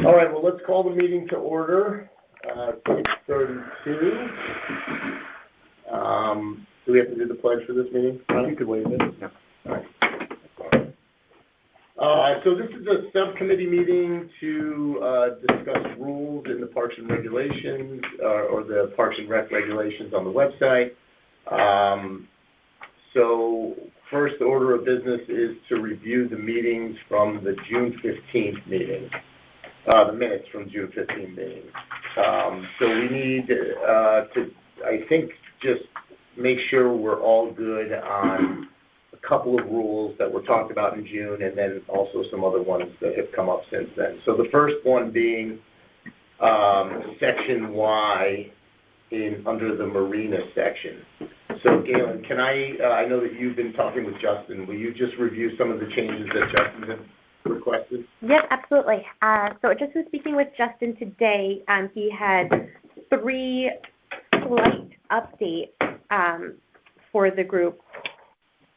All right, well, let's call the meeting to order, 6:32. Do we have to do the pledge for this meeting? You could waive it. Yeah. All right. So this is a subcommittee meeting to discuss rules in the Parks and Regulations, or the Parks and Rec regulations on the website. So first order of business is to review the meetings from the June 15th meeting, the minutes from June 15th meeting. So we need to, I think, just make sure we're all good on a couple of rules that were talked about in June, and then also some other ones that have come up since then. So the first one being Section Y under the Marina section. So Galen, can I know that you've been talking with Justin. Will you just review some of the changes that Justin had requested? Yes, absolutely. So just was speaking with Justin today. He had 3 slight updates for the group.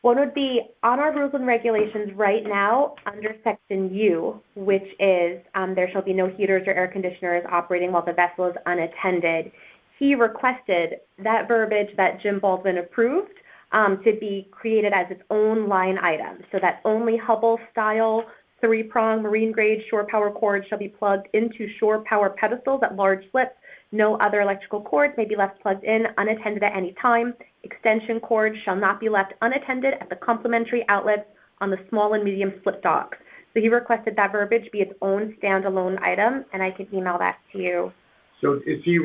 One would be on our rules and regulations right now under Section U, which is there shall be no heaters or air conditioners operating while the vessel is unattended. He requested that verbiage that Jim Baldwin approved to be created as its own line item, so that only Hubble-style 3-prong marine-grade shore power cords shall be plugged into shore power pedestals at large slips. No other electrical cords may be left plugged in unattended at any time. Extension cords shall not be left unattended at the complementary outlets on the small and medium slip docks. So he requested that verbiage be its own standalone item, and I can email that to you. So is he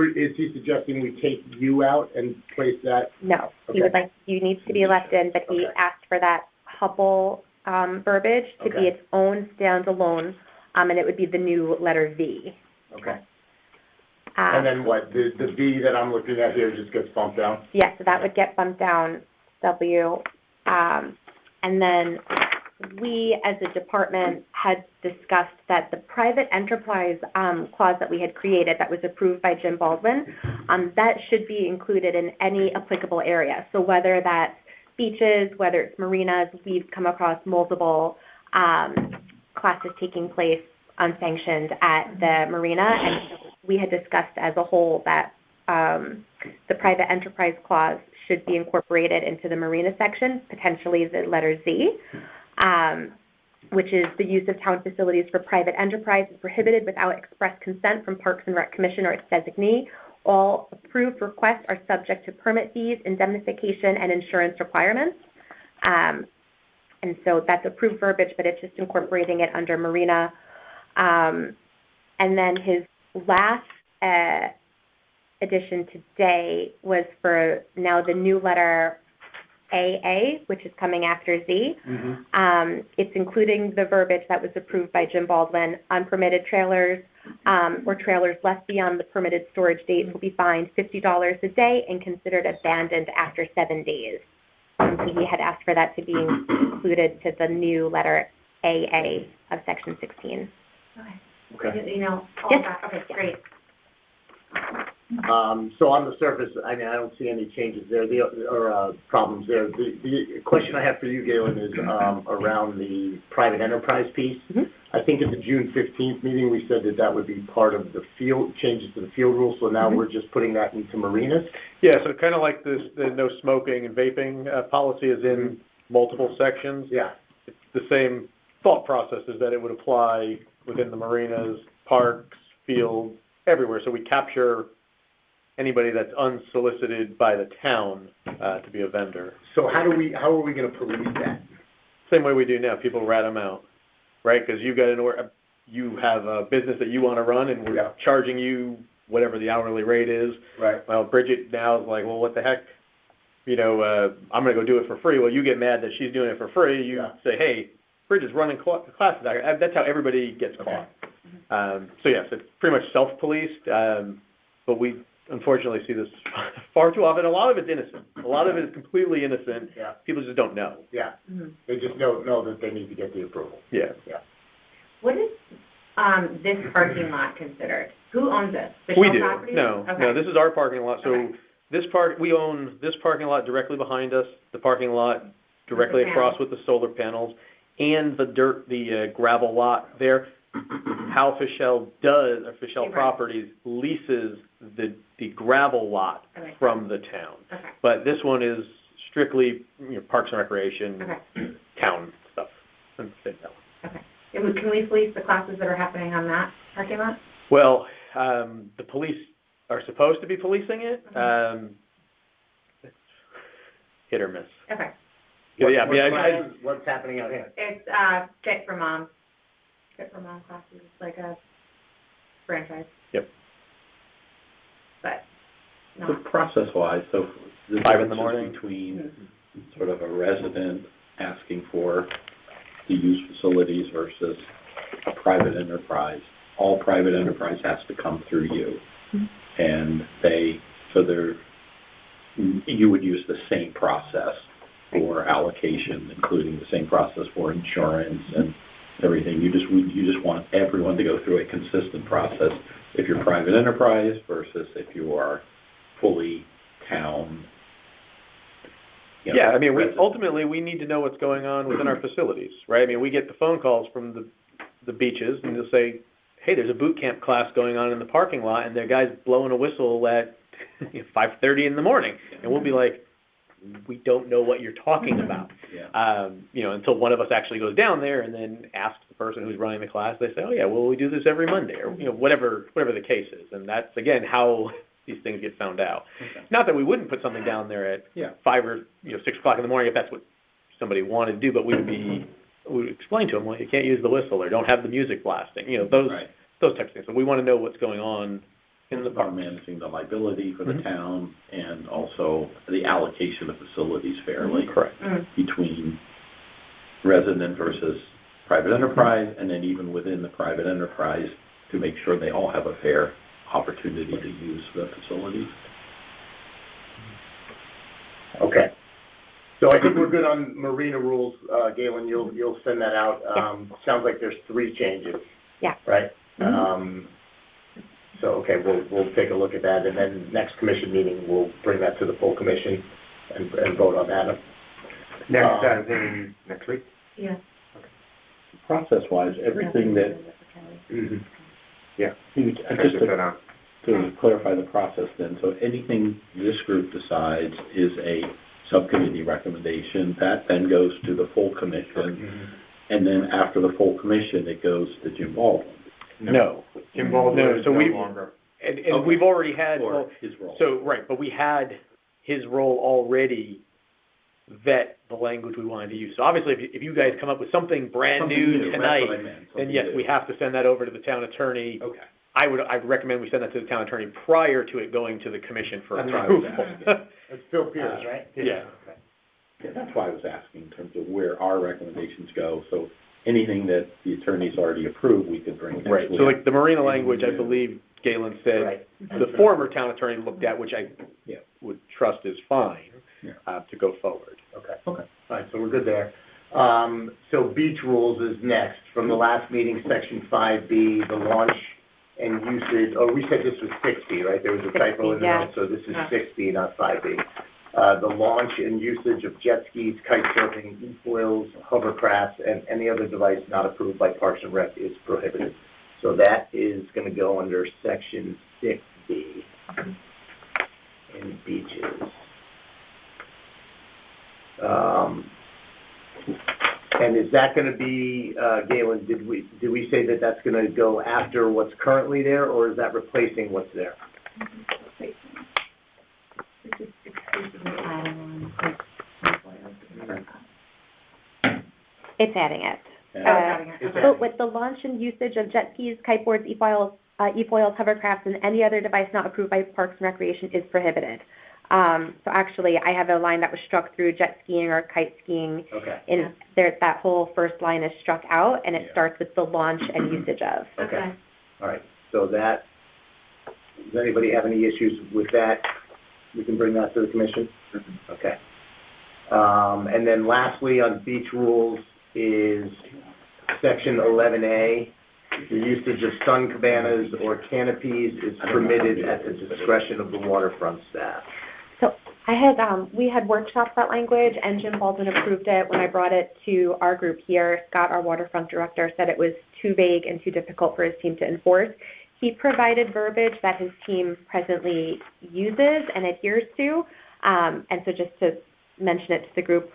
suggesting we take you out and place that? No, Okay. he would like you needs to be left in, but he asked for that Hubble verbiage to be its own standalone, and it would be the new letter V. Okay. And then what? The V that I'm looking at here just gets bumped down? Yes, so that would get bumped down, W. And then we, as a department, had discussed that the private enterprise clause that we had created that was approved by Jim Baldwin, that should be included in any applicable area. So whether that's beaches, whether it's marinas, we've come across multiple classes taking place unsanctioned at the marina, and we had discussed as a whole that the private enterprise clause should be incorporated into the marina section, potentially the letter Z, which is the use of town facilities for private enterprise is prohibited without express consent from Parks and Rec Commission or its designee. All approved requests are subject to permit fees, indemnification, and insurance requirements. And so that's approved verbiage, but it's just incorporating it under marina. And then his last addition today was for now the new letter AA, which is coming after Z. Mm-hmm. It's including the verbiage that was approved by Jim Baldwin. Unpermitted trailers or trailers left beyond the permitted storage date will be fined $50 a day and considered abandoned after 7 days. So he had asked for that to be included to the new letter AA of Section 16. Okay. You know, all Yes. that. Okay, great. So on the surface, I mean, I don't see any changes there, or problems there. The question I have for you, Galen, is around the private enterprise piece. Mm-hmm. I think at the June 15th meeting, we said that would be part of the field changes to the field rules. So now we're just putting that into marinas. Yeah, so kind of like this, the no smoking and vaping policy is in multiple sections. Yeah. It's the same thought process is that it would apply within the marinas, parks, fields, everywhere. So we capture anybody that's unsolicited by the town to be a vendor. So how are we going to police that? Same way we do now. People rat them out, right? Because you have a business that you want to run, and we're charging you whatever the hourly rate is. Right. Well, Bridget now is like, well, what the heck? You know, I'm going to go do it for free. Well, you get mad that she's doing it for free. You say, hey, Bridget's running classes. That's how everybody gets caught. So yes, it's pretty much self-policed, but we unfortunately see this far too often. A lot of it's innocent. A lot of it is completely innocent. Yeah. People just don't know. Yeah. Mm-hmm. They just don't know that they need to get the approval. Yeah. Yeah. What is this parking lot considered? Who owns this? The We Shell do. property? No, Okay. no, this is our parking lot. So Okay. we own this parking lot directly behind us, the parking lot directly across with the solar panels, and the gravel lot there. how Fischel does, or Fischel Right. Properties leases the gravel lot Okay. from the town. Okay, But this one is strictly, Parks and Recreation, okay, town stuff. And state that one. okay. Can we police the classes that are happening on that parking lot? Well, the police are supposed to be policing it. It's hit or miss. Okay. Yeah, I mean, What's happening out here? It's, Fit for Mom. Fit for Mom classes, it's like a franchise. Yep. But, So no. process-wise, so the 5 in the differences morning. between sort of a resident asking for to use facilities versus a private enterprise, all private enterprise has to come through you. And you would use the same process for allocation, including the same process for insurance and everything. You just want everyone to go through a consistent process if you're private enterprise versus if you are fully town. Yeah, I mean, resident. ultimately, we need to know what's going on within our facilities, right? I mean, we get the phone calls from the beaches, and they'll say, hey, there's a boot camp class going on in the parking lot, and there are guys blowing a whistle at 5:30 in the morning. And we'll be like, we don't know what you're talking about. Yeah. Until one of us actually goes down there and then asks the person who's running the class, they say, oh yeah, well, we do this every Monday, or, whatever the case is. And that's, again, how these things get found out. Okay. Not that we wouldn't put something down there at Yeah. 5 or 6 o'clock in the morning if that's what somebody wanted to do, but we would explain to them, well, you can't use the whistle or don't have the music blasting, those Right. those types of things. So we want to know what's going on in the It's about park. managing the liability for the Mhm. town and also the allocation of facilities fairly Correct. between resident versus private enterprise, and then even within the private enterprise to make sure they all have a fair opportunity to use the facilities. Okay. So I think we're good on marina rules. Galen, you'll send that out. Sounds like there's 3 changes. Yeah. Right? So, okay, we'll take a look at that, and then next commission meeting, we'll bring that to the full commission and vote on that. Next week? Yeah. Process-wise, everything that, Mm-hmm. just to clarify the process then, so anything this group decides is a subcommittee recommendation, that then goes to the full commission, and then after the full commission, it goes to Jim Baldwin. No. Jim Baldwin No, is so no we- longer. And Okay. we've already had, Or his role. so, right, but we had his role already vet the language we wanted to use. So obviously, if you guys come up with something brand Something new that's tonight, what I meant, then something yes, new. we have to send that over to the town attorney. Okay. I'd recommend we send that to the town attorney prior to it going to the commission for That's what I was approval. asking. It's Phil Pierce, right? Yeah. Okay. Yeah, that's why I was asking in terms of where our recommendations go, so anything that the attorney's already approved, we could bring next Right, week. so like the marina language, I believe Galen said, Right. the former town attorney looked at, which I Yeah. would trust is fine, Yeah. to go forward. Okay. Okay. All right, so we're good there. So beach rules is next. From the last meeting, section 5B, the launch and usage, we said this was 6B, right? There was a typo in the 6B, yeah. notes, so this is 6B, not 5B. The launch and usage of jet skis, kite surfing, e-foils, hovercrafts, and any other device not approved by Parks and Rec is prohibited. So that is gonna go under section 6B in beaches. And is that gonna be, Galen, did we say that that's gonna go after what's currently there, or is that replacing what's there? It's adding it. Yeah. But with the launch and usage of jet skis, kiteboards, e-foils, hovercrafts, and any other device not approved by Parks and Recreation is prohibited. So actually, I have a line that was struck through jet skiing or kite skiing. Okay, And there, that whole first line is struck out, and it Yeah. starts with the launch and usage of. okay, all right, so that, does anybody have any issues with that? We can bring that to the commission? Okay. And then lastly, on beach rules is section 11A, the usage of sun cabanas or canopies is permitted at the discretion of the waterfront staff. So We had workshopped that language, and Jim Baldwin approved it when I brought it to our group here. Scott, our waterfront director, said it was too vague and too difficult for his team to enforce. He provided verbiage that his team presently uses and adheres to, and so just to mention it to the group,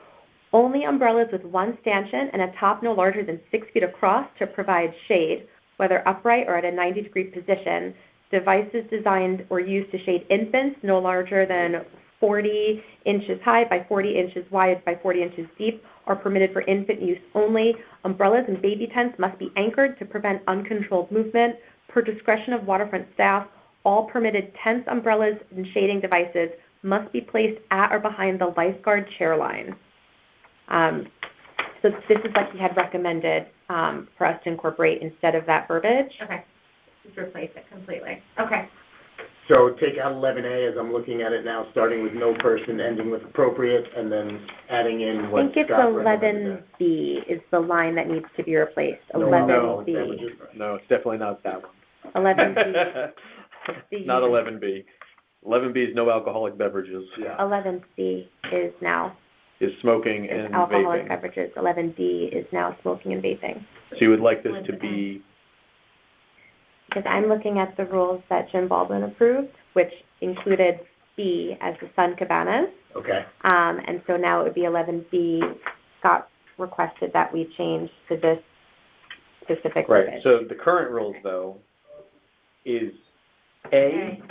only umbrellas with one stanchion and a top no larger than 6 feet across to provide shade, whether upright or at a 90-degree position. Devices designed or used to shade infants no larger than 40 inches high by 40 inches wide by 40 inches deep are permitted for infant use only. Umbrellas and baby tents must be anchored to prevent uncontrolled movement. Per discretion of waterfront staff, all permitted tents, umbrellas, and shading devices must be placed at or behind the lifeguard chair line. So this is what he had recommended for us to incorporate instead of that verbiage. Okay, just replace it completely. Okay. So take out 11A as I'm looking at it now, starting with no person, ending with appropriate, and then adding in what I think it's Scott recommended 11B is the line that needs to be replaced. there. 11B. No, it's definitely not that one. 11B. Not 11B. 11B is no alcoholic beverages, Yeah. 11C is now is smoking is and alcoholic vaping. beverages. 11D is now smoking and vaping. So you would like this to be, Because I'm looking at the rules that Jim Baldwin approved, which included B as the Sun Cabanas. Okay. And so now it would be 11B. Scott requested that we change to this specific right, verbiage. so the current rules though is A,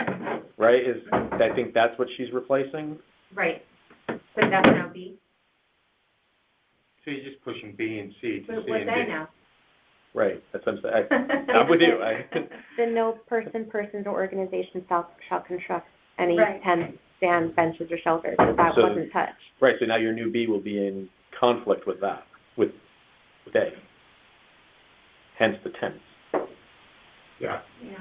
right, is, I think that's what she's replacing? Right. So that's now B. So you're just pushing B and C to But C what's and A D. now? Right, that's what I'm saying. I'm with you. The no person, persons, or organizations shall construct any Right. tents, stands, benches, or shelters, so that So- wasn't touched. Right, so now your new B will be in conflict with that, with A. Hence the tense. Yeah. Yeah.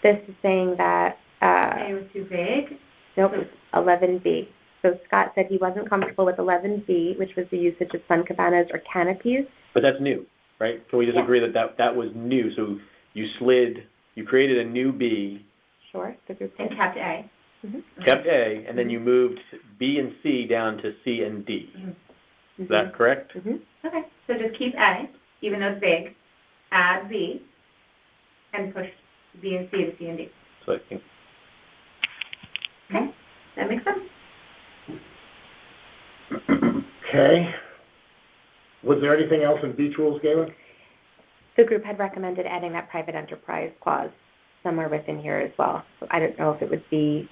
This is saying that, A was too vague. nope, it's 11B. So Scott said he wasn't comfortable with 11B, which was the usage of sun cabanas or canopies. But that's new, right? Can we just Yeah. agree that that was new? So you created a new B, Sure, the group And did. kept A. Mhm. kept A, and then you moved B and C down to C and D. Is that correct? Mhm. Okay, so just keep A, even though it's vague, add B, and push B and C to C and D. So I think, Okay, that makes sense. Okay. Was there anything else in beach rules, Galen? The group had recommended adding that private enterprise clause somewhere within here as well. So I don't know if it would be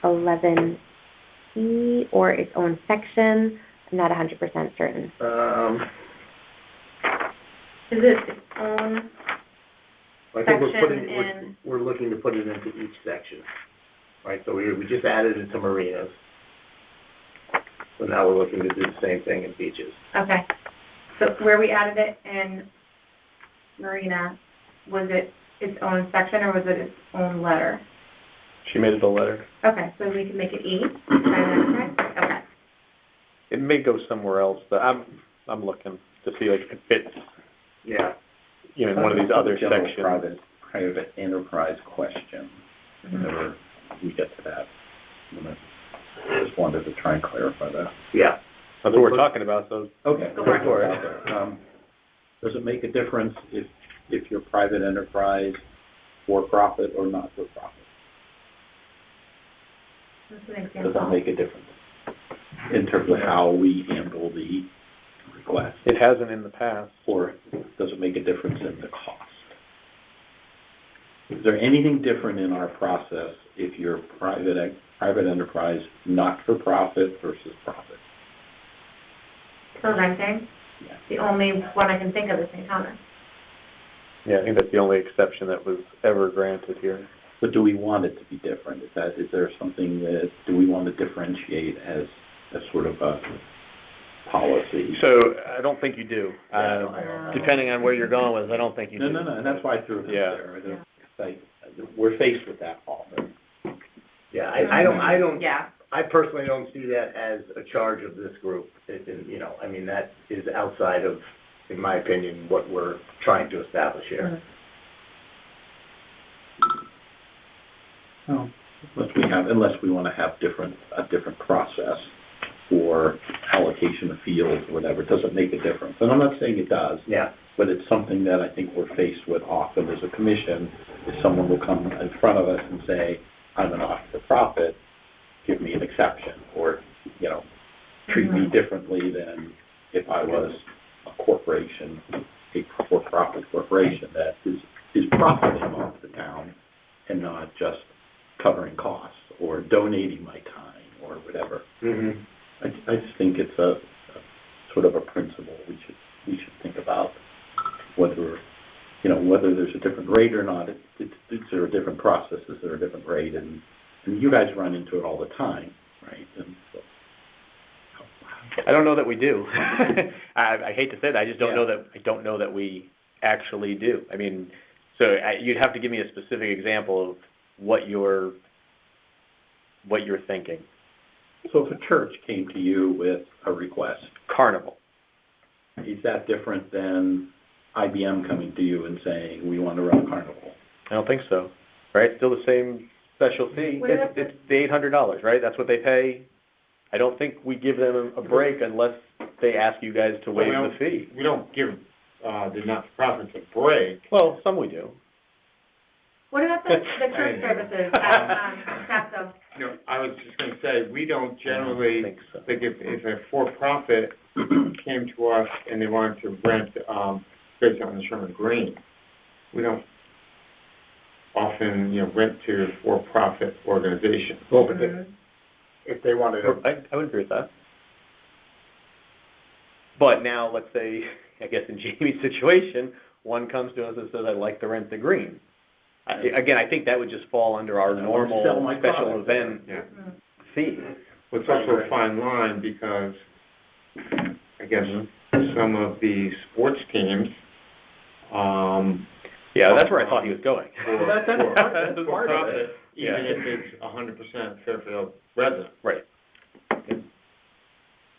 11E or its own section. I'm not 100% certain. Is it its own, I think Section we're looking to put it into each section. Right, so we just added it to marinas. So now we're looking to do the same thing in beaches. okay. So where we added it in Marina, was it its own section or was it its own letter? she made it a letter. Okay, so we can make it E, private enterprise? Okay. It may go somewhere else, but I'm looking to see like if it fits, Yeah. you know, in one of these other General sections. Private enterprise question, whenever we get to that. I just wanted to try and clarify that. Yeah. That's what we're talking about, so Okay. Go for it. Go out there. Does it make a difference if you're private enterprise, for-profit, or not-for-profit? That's an Does that example. make a difference in terms of how we handle the request? it hasn't in the past. Or does it make a difference in the cost? Is there anything different in our process if you're private enterprise, not-for-profit versus profit? For renting, Yeah. the only one I can think of is St. Thomas. Yeah, I think that's the only exception that was ever granted here. But do we want it to be different? Is there something do we want to differentiate as sort of a policy? So I don't think you do. Yeah, Depending on where you're going with, I don't think you do. No, and that's why I threw it Yeah. there. We're faced with that often. Yeah, I don't, Yeah. I personally don't see that as a charge of this group. I mean, that is outside of, in my opinion, what we're trying to establish here. Unless we want to have a different process for allocation of fields or whatever. It doesn't make a difference. And I'm not saying it does. Yeah. But it's something that I think we're faced with often as a commission, is someone will come in front of us and say, I'm an not-for-profit, give me an exception, or, treat me differently than if I was a corporation, a for-profit corporation that is profiting off the town and not just covering costs or donating my time or whatever. Mm-hmm. I just think it's a sort of a principle we should think about, whether there's a different rate or not. There are different processes, there are different rate, and you guys run into it all the time, right? And so, I don't know that we do. I hate to say that. I just don't know that. I don't know that we actually do. I mean, so you'd have to give me a specific example of what you're thinking. So if a church came to you with a request, Carnival. Is that different than IBM coming to you and saying, we want to run a carnival? I don't think so. Right? Still the same special fee. It's the $800, right? That's what they pay. I don't think we give them a break unless they ask you guys to waive the fee. We don't give the not-for-profits a break. Well, some we do. What about the church services at CASO? I was just going to say, we don't generally, I think so. like if a for-profit came to us and they wanted to rent space out in Sherman Green, we don't often, rent to for-profit organizations. Well, but if they wanted to... I would agree with that. But now, let's say, I guess in Jamie's situation, one comes to us and says, I'd like to rent the green. Again, I think that would just fall under our normal special event fee. Well, it's also a fine line because, I guess, some of the sports teams, yeah, that's where I thought he was going. That's part of it. Even if it's 100% Fairfield resident. Right.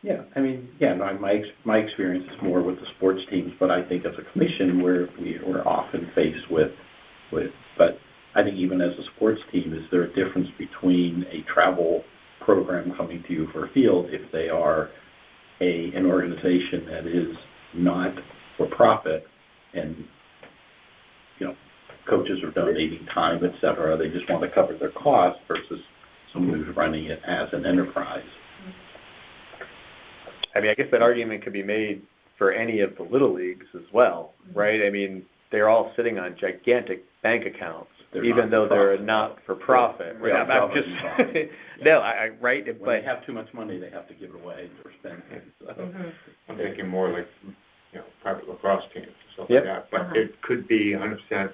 Yeah, I mean, my experience is more with the sports teams, but I think as a commission, we're often faced with, but I think even as a sports team, is there a difference between a travel program coming to you for a field if they are an organization that is not for profit and, coaches are donating time, et cetera, they just want to cover their costs versus someone who's running it as an enterprise. I mean, I guess that argument could be made for any of the little leagues as well, right? I mean, they're all sitting on gigantic bank accounts, even though they're not-for-profit. Right? I'm just right. When they have too much money, they have to give it away or spend it. So. I'm thinking more like, private lacrosse teams or something like that. But it could be 100%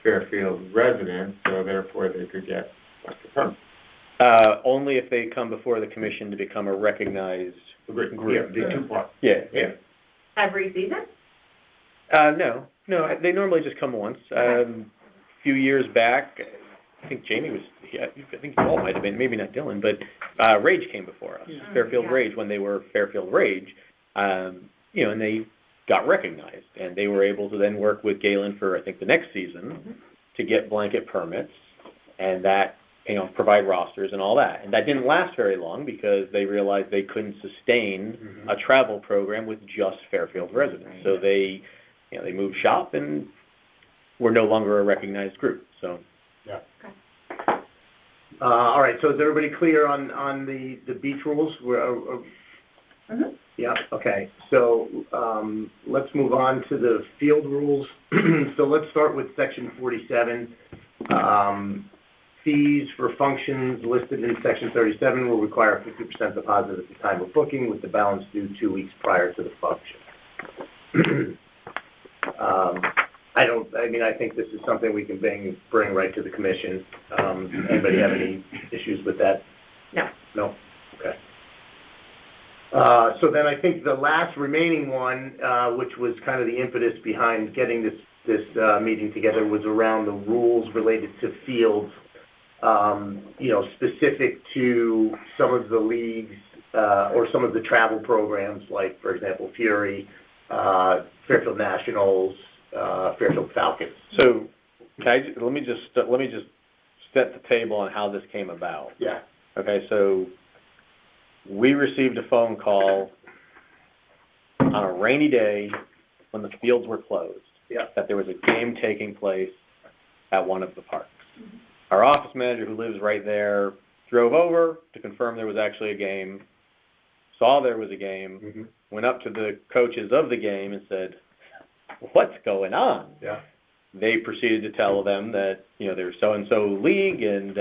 Fairfield residents, so therefore they could get like the permit. Only if they come before the commission to become a recognized group. Yeah, the two parts. Yeah. Every season? No, they normally just come once. A few years back, I think Jamie was, I think you all might have been, maybe not Dylan, but Rage came before us, Fairfield Rage, when they were Fairfield Rage, and they got recognized, and they were able to then work with Galen for, I think, the next season to get blanket permits, and that, provide rosters and all that. And that didn't last very long because they realized they couldn't sustain a travel program with just Fairfield residents. So they moved shop and were no longer a recognized group. So. Yeah. All right. So is everybody clear on the beach rules? Yeah. Okay. So let's move on to the field rules. So let's start with section 47. Fees for functions listed in section 37 will require a 50% deposit at the time of booking, with the balance due 2 weeks prior to the function. I think this is something we can bring right to the commission. Anybody have any issues with that? No. No? Okay. So then I think the last remaining one, which was kind of the impetus behind getting this meeting together, was around the rules related to fields, specific to some of the leagues or some of the travel programs, like, for example, Fury, Fairfield Nationals, Fairfield Falcons. So let me just set the table on how this came about. Yeah. Okay, so we received a phone call on a rainy day when the fields were closed. Yeah. That there was a game taking place at one of the parks. Our office manager, who lives right there, drove over to confirm there was actually a game, saw there was a game, went up to the coaches of the game and said, "What's going on?" Yeah. They proceeded to tell them that, there's so-and-so league, and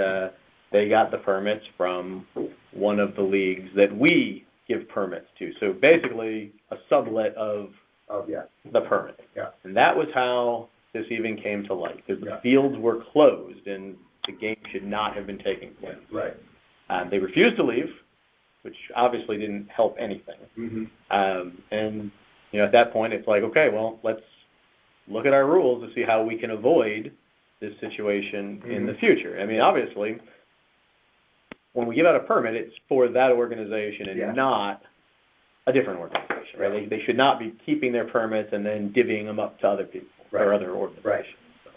they got the permits from one of the leagues that we give permits to. So basically, a sublet of the permit. Yeah. And that was how this even came to light, because the Yeah. fields were closed and the game should not have been taking place. Right. They refused to leave, which obviously didn't help anything. And, at that point, it's like, okay, well, let's look at our rules to see how we can avoid this situation in the future. I mean, obviously, when we give out a permit, it's for that organization and not a different organization, right? They should not be keeping their permits and then divvying them up to other people or other organizations. Right.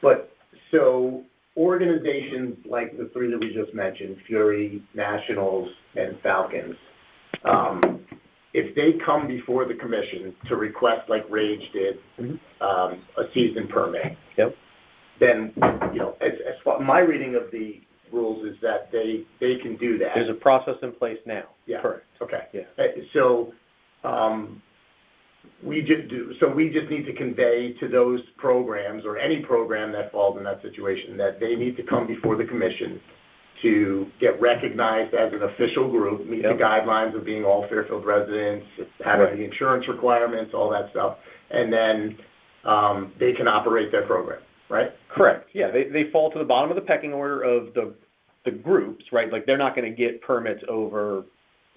But, so, organizations like the three that we just mentioned, Fury, Nationals, and Falcons, if they come before the commission to request, like Rage did, a season permit, then, as far, my reading of the rules is that they can do that. There's a process in place now. Yeah. Correct. Okay. Yeah. So, we just need to convey to those programs, or any program that falls in that situation, that they need to come before the commission to get recognized as an official group, meet the guidelines of being all Fairfield residents, having the insurance requirements, all that stuff, and then they can operate their program, right? Correct. Yeah, they fall to the bottom of the pecking order of the groups, right? Like, they're not going to get permits over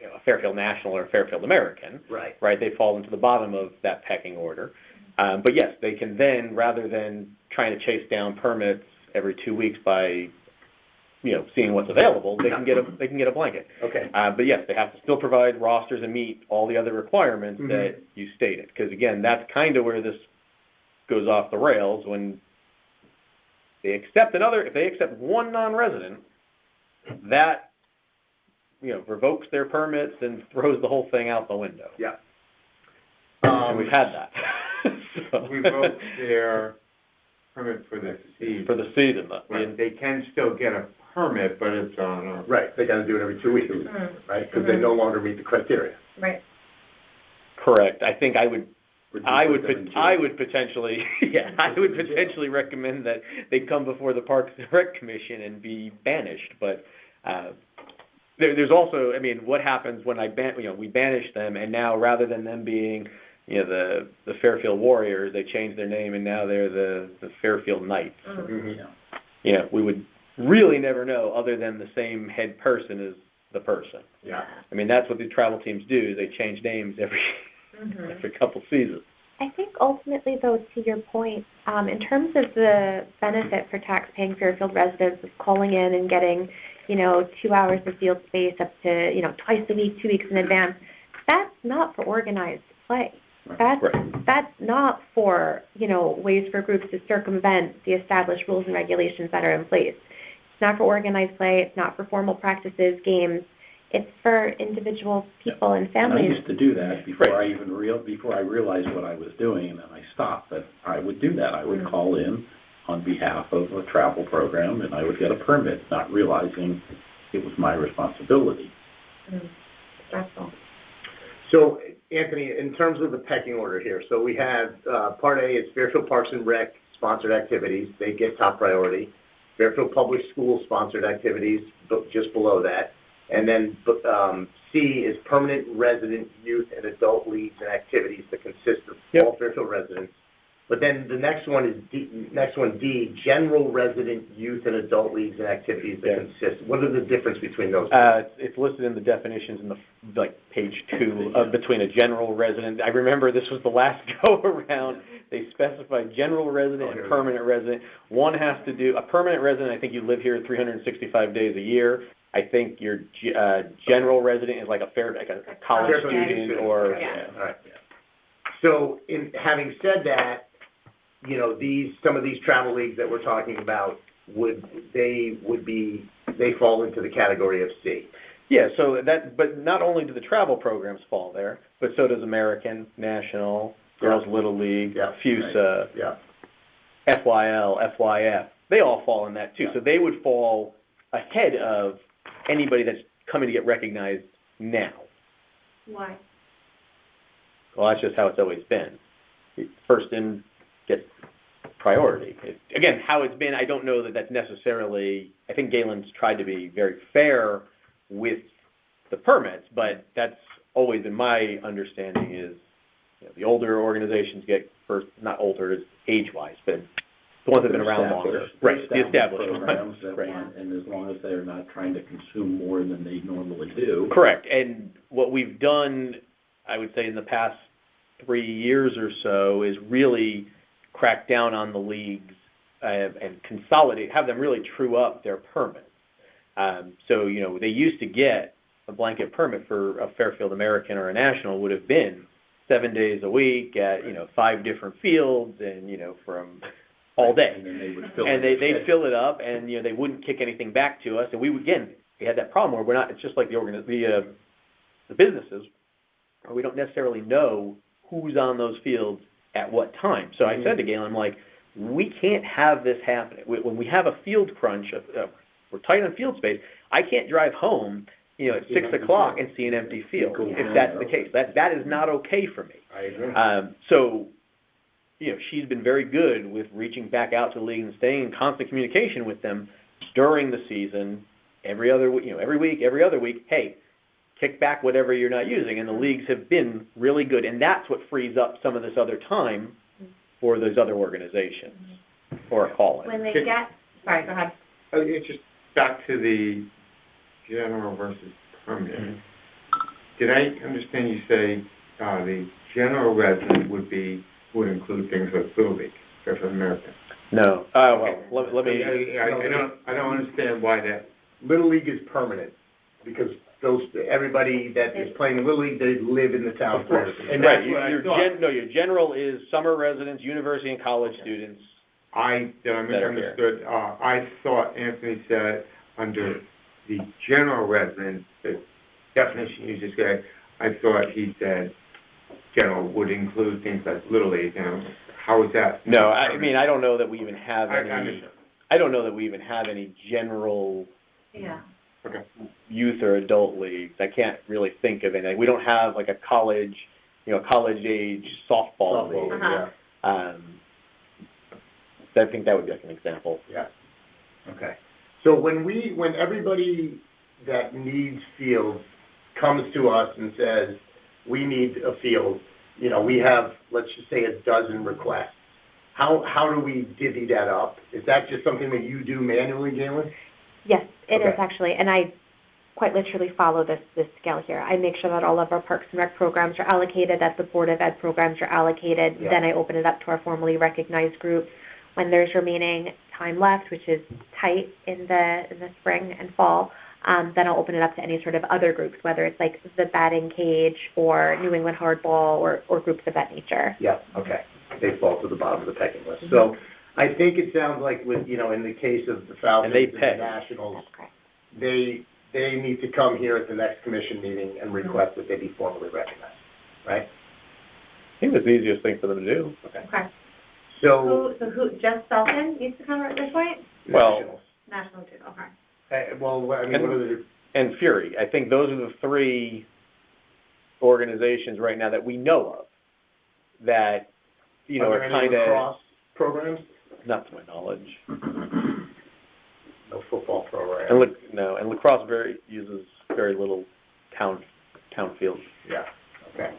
a Fairfield National or a Fairfield American. Right. Right? They fall into the bottom of that pecking order. But yes, they can then, rather than trying to chase down permits every 2 weeks by seeing what's available, they can get a blanket. Okay. But yes, they have to still provide rosters and meet all the other requirements that you stated. Because again, that's kind of where this goes off the rails when they accept if they accept one non-resident, that revokes their permits and throws the whole thing out the window. Yeah. And we've had that. Revoked their permit for the season. For the season. Right. They can still get a permit, but it's on a... Right, they gotta do it every 2 weeks, right? Because they no longer meet the criteria. Right. Correct. I think I would potentially recommend that they come before the Parks and Rec Commission and be banished. But there's also, what happens when we banish them, and now rather than them being, the Fairfield Warriors, they change their name and now they're the Fairfield Knights. We would really never know, other than the same head person as the person. Yeah. That's what the travel teams do. They change names every couple seasons. I think ultimately, though, to your point, in terms of the benefit for tax-paying Fairfield residents of calling in and getting, 2 hours of field space up to, twice a week, 2 weeks in advance, that's not for organized play. That's not for, ways for groups to circumvent the established rules and regulations that are in place. It's not for organized play. It's not for formal practices, games. It's for individual people and families. And I used to do that before I realized what I was doing, and then I stopped. But I would do that. I would call in on behalf of a travel program, and I would get a permit, not realizing it was my responsibility. That's all. So, Anthony, in terms of the pecking order here, so we have, Part A is Fairfield Parks and Rec sponsored activities. They get top priority. Fairfield Public Schools sponsored activities, just below that. And then C is permanent resident youth and adult leagues and activities that consist of all Fairfield residents. But then the next one is D, general resident youth and adult leagues and activities that consist. What are the difference between those? It's listed in the definitions in the page 2 between a general resident. I remember this was the last go around. They specified general resident and permanent resident. One has to do a permanent resident. I think you live here 365 days a year. I think your general resident is like a college student or. All right. So, in having said that, some of these travel leagues that we're talking about, they fall into the category of C. Yeah, so but not only do the travel programs fall there, but so does American, National, Girls Little League, Yeah. FUSA, Yeah. FYL, FYF. They all fall in that too. Yeah. So they would fall ahead of anybody that's coming to get recognized now. Why? Well, that's just how it's always been. First in gets priority. Again, how it's been, I don't know that that's necessarily, I think Galen's tried to be very fair with the permits, but that's always been my understanding is, the older organizations get first, not older, it's age-wise, but the ones that have been around longer. Right, the established programs ones. that Right. want, and as long as they're not trying to consume more than they normally do. Correct, and what we've done, I would say in the past 3 years or so, is really crack down on the leagues and consolidate, have them really true up their permits. So, they used to get a blanket permit for a Fairfield American or a National would have been 7 days a week at, 5 different fields and, from all day. And then they would fill And it. they'd fill it up and, they wouldn't kick anything back to us. And we had that problem where we're not, it's just like the businesses, where we don't necessarily know who's on those fields at what time. So I said to Galen, I'm like, we can't have this happening. When we have a field crunch, we're tight on field space, I can't drive home, at 6 o'clock and see an empty field, if that's the case. That is not okay for me. I agree. So, she's been very good with reaching back out to the league and staying in constant communication with them during the season, every week, every other week, hey, kick back whatever you're not using. And the leagues have been really good. And that's what frees up some of this other time for those other organizations or a call-in. When they get, sorry, go ahead. It's just back to the general versus permanent. Mhm. Did I understand you say the general resident would include things like Little League, Fairfield American? No. Well, let me. I don't understand why that. Little League is permanent, because everybody that is playing in Little League, they live in the town. Of course. And Right, that's what I thought. your general is summer residents, university and college students. I misunderstood. I thought Anthony said under the general resident, the definition you just gave, I thought he said general would include things like Little League. How is that? No, I don't know that we even have I any. understand. I don't know that we even have any general Yeah. Okay. youth or adult leagues. I can't really think of any. We don't have like a college age softball league. Uh-huh. I think that would be like an example. Yeah. Okay. So when everybody that needs fields comes to us and says, we need a field, we have, let's just say, 12 requests. How do we divvy that up? Is that just something that you do manually, Galen? Yes, it is Okay. actually, and I quite literally follow this scale here. I make sure that all of our Parks and Rec programs are allocated, that the Board of Ed programs are allocated. Yeah. Then I open it up to our formally recognized groups. When there's remaining time left, which is tight in the spring and fall, then I'll open it up to any sort of other groups, whether it's like the batting cage or New England hardball or groups of that nature. Yeah, okay. They fall to the bottom of the pecking list. So I think it sounds like in the case of the Falcons And they and the pay. Nationals, That's correct. they need to come here at the next commission meeting and request that they be formally recognized, right? I think that's the easiest thing for them to do. Okay. Okay. So, Who, just Falcon used to come at this point? Well- Nationals. National too, okay. Well, I mean, what are the, And Fury. I think those are the 3 organizations right now that we know of that, are are there any kind of, lacrosse programs? not to my knowledge. No football program. And lacrosse uses very little town fields. Yeah, okay.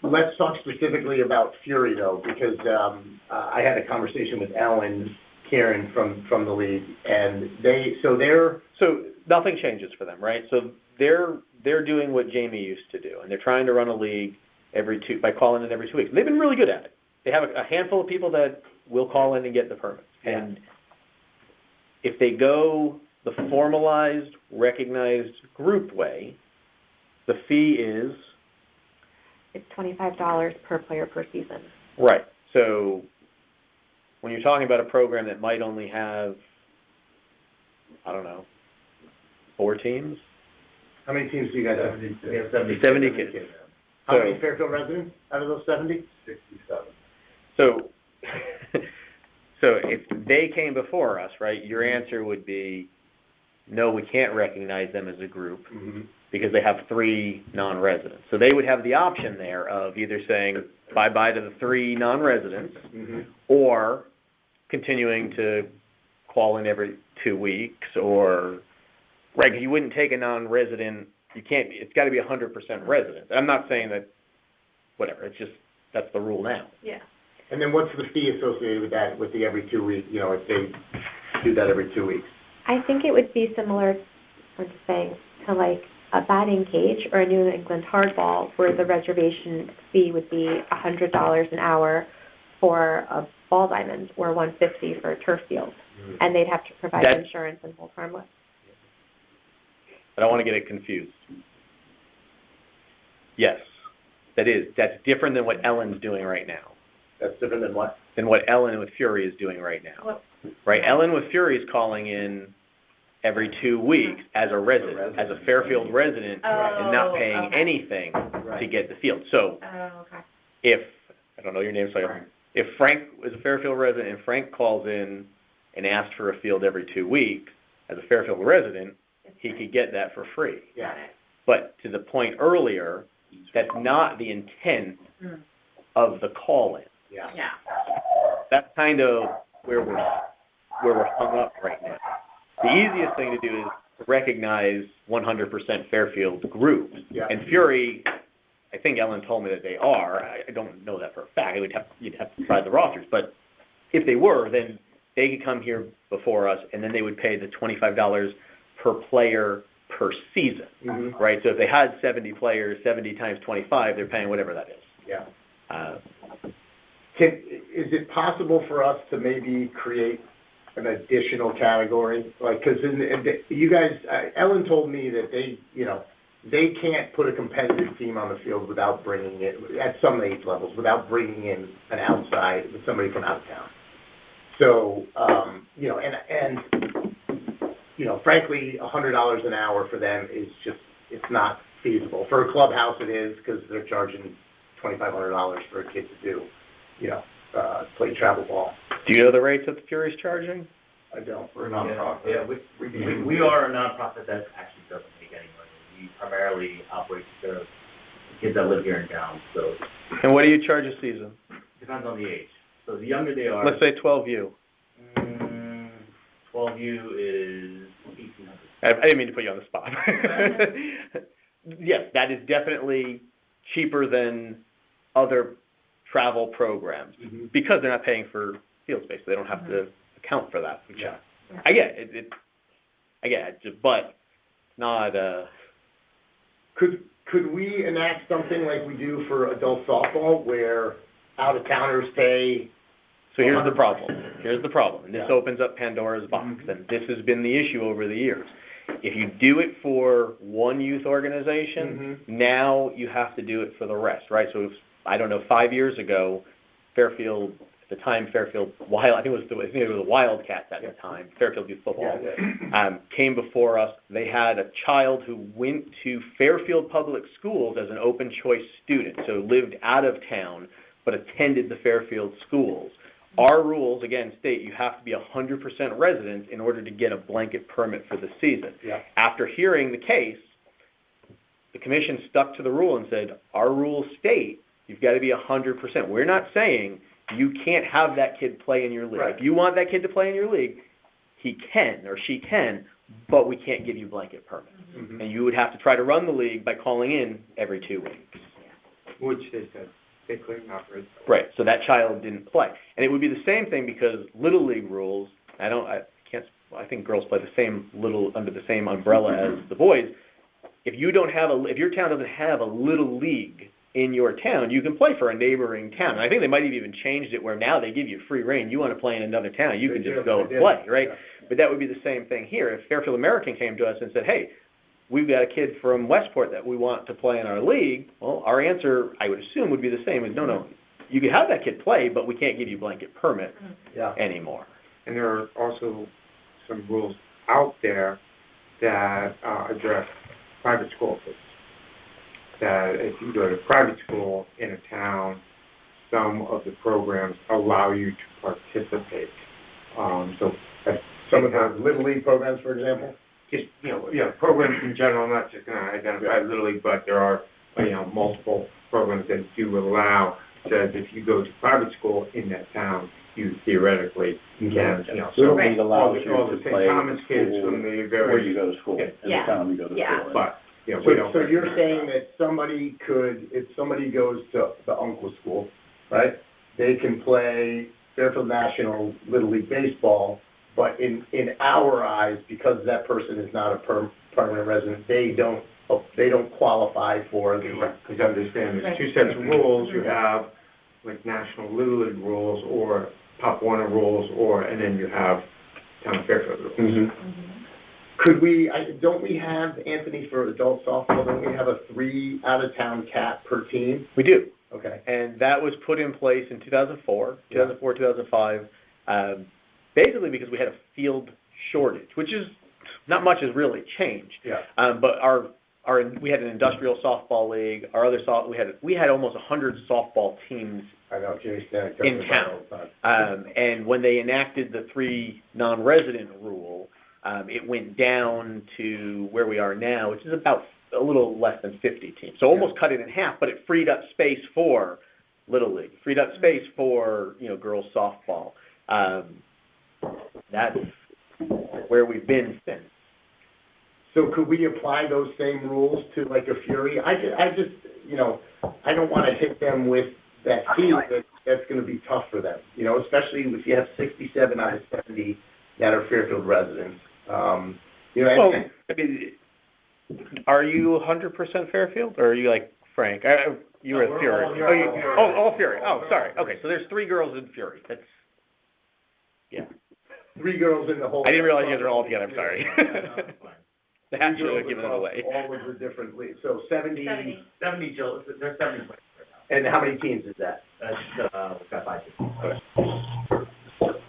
Let's talk specifically about Fury, though, because I had a conversation with Ellen Kieran from the league, and So nothing changes for them, right? So they're doing what Jamie used to do, and they're trying to run a league by calling it every 2 weeks. They've been really good at it. They have a handful of people that will call in and get the permits. Yeah. And if they go the formalized, recognized group way, the fee is It's $25 per player per season. right. So when you're talking about a program that might only have, I don't know, 4 teams? How many teams do you guys have? We have 70. 70 kids. How many Fairfield residents out of those 70? 67. So, so if they came before us, right, your answer would be, no, we can't recognize them as a group Mm-hmm. because they have 3 non-residents. So they would have the option there of either saying bye-bye to the 3 non-residents Mm-hmm. or continuing to call in every 2 weeks or, right, 'cause you wouldn't take a non-resident, you can't, it's got to be 100% resident. I'm not saying that, whatever, it's just, that's the rule now. Yeah. And then what's the fee associated with that, with the every 2 week, you know, if they do that every 2 weeks? I think it would be similar, I'm just saying, to like a batting cage or a New England hardball, where the reservation fee would be $100 an hour for a ball diamond or $150 for a turf field, and they'd have to provide That- insurance and hold harmless. I don't want to get it confused. Yes, that's different than what Ellen's doing right now, That's different than what? than what Ellen with Fury is doing right now. Well, Right, Ellen with Fury is calling in every 2 weeks as a resident, as a Fairfield resident, and not Oh, paying okay. anything to Right. get the field. So Oh, okay. if, I don't know your name, so if Frank is a Fairfield resident and Frank calls in and asks for a field every 2 weeks, as a Fairfield resident, he could get that for free. Yeah. But to the point earlier, that's not the intent Mm. of the call-in. Yeah. Yeah. That's kind of where we're hung up right now. The easiest thing to do is to recognize 100% Fairfield groups. Yeah. And Fury, I think Ellen told me that they are. I don't know that for a fact. You'd have to provide the rosters. But if they were, then they could come here before us, and then they would pay the $25 per player per season, Mm-hmm. right? So if they had 70 players, 70 times 25, they're paying whatever that is. Yeah. Uh, Is it possible for us to maybe create an additional category? Like, because you guys, Ellen told me that they, you know, they can't put a competitive team on the field without bringing in, at some age levels, without bringing in an outside, somebody from out of town. So, you know, and you know, frankly, $100 an hour for them is just, it's not feasible. For a clubhouse it is, because they're charging $2,500 for a kid to do, you know, play travel ball. do you know the rates that the Fury's charging? I don't. We're a nonprofit. Yeah, we are a nonprofit that actually doesn't make any money. We primarily operate to serve kids that live here in town, so And what do you charge a season? it depends on the age. So the younger they are, Let's say 12U. 12U is $1,800. I didn't mean to put you on the spot. Yes, that is definitely cheaper than other travel programs Mhm. because they're not paying for field space. They don't have to account for that. Which Yeah. I get it. I get it, but not. Could we enact something like we do for adult softball, where out-of-towners pay? So here's the problem. And this Yeah. opens up Pandora's box, Mhm. and this has been the issue over the years. If you do it for one youth organization, now you have to do it for the rest, right? So, I don't know, 5 years ago, Fairfield, at the time, Fairfield Wild, I think it was the Wildcats at the time, Fairfield Youth Football, came before us. They had a child who went to Fairfield Public Schools as an open choice student, so lived out of town, but attended the Fairfield schools. Our rules, again, state you have to be 100% resident in order to get a blanket permit for the season. Yeah. After hearing the case, the commission stuck to the rule and said, our rules state you've got to be 100%. We're not saying you can't have that kid play in your league. Right. If you want that kid to play in your league, he can or she can, but we can't give you blanket permits. Mhm. And you would have to try to run the league by calling in every 2 weeks. Which they said they couldn't operate. Right, so that child didn't play. And it would be the same thing because Little League rules, I think girls play the same under the same umbrella as the boys. If your town doesn't have a Little League in your town, you can play for a neighboring town. And I think they might have even changed it where now they give you free reign. You want to play in another town, you can just go and play, right? Yeah. But that would be the same thing here. If Fairfield American came to us and said, hey, we've got a kid from Westport that we want to play in our league, well, our answer, I would assume, would be the same as, no, you can have that kid play, but we can't give you blanket permits Yeah. anymore. And there are also some rules out there that address private school kids. That if you go to private school in a town, some of the programs allow you to participate. Some of the Little League programs, for example? Just, programs in general, I'm not just gonna identify Little League, but there are, multiple programs that do allow, says if you go to private school in that town, you theoretically can, Little Right. League allows you all to the St. play Thomas kids school from the where very, you go to school, in the Yeah. town you go to Yeah. school in. but, we don't. So you're saying that somebody could, if somebody goes to the Uncle's school, right? They can play Fairfield National Little League Baseball, but in our eyes, because that person is not a permanent resident, they don't qualify for the. Because understand, there's two sets of rules, you have like National Little League rules, or Pop Warner rules, and then you have Town of Fairfield rules. Mhm. Could we, don't we have, Anthony, for adult softball, don't we have a 3 out-of-town cap per team? We do. Okay. And that was put in place in 2004, Yeah. 2005, basically because we had a field shortage, which is, not much has really changed. Yeah. But we had an industrial softball league, we had almost 100 softball teams I know, Jimmy Stanek. in town. And when they enacted the 3 non-resident rule, it went down to where we are now, which is about a little less than 50 teams. So almost cut it in half, but it freed up space for Little League, freed up space for, girls softball. That's where we've been since. So could we apply those same rules to like a Fury? I just, I don't want to hit them with that fee, that's going to be tough for them, especially if you have 67 out of 70 that are Fairfield residents. Well, I mean, are you 100% Fairfield, or are you like Frank? You were at Fury. All Fury. Oh, sorry. Okay, so there's 3 girls in Fury. That's, yeah. 3 girls in the whole. I didn't realize you guys were all together. I'm sorry. The hat should have girls given it across away. all of the different leagues. So 70. 70 Jill, there's 70 players right now. And how many teams is that? We've got 5 teams.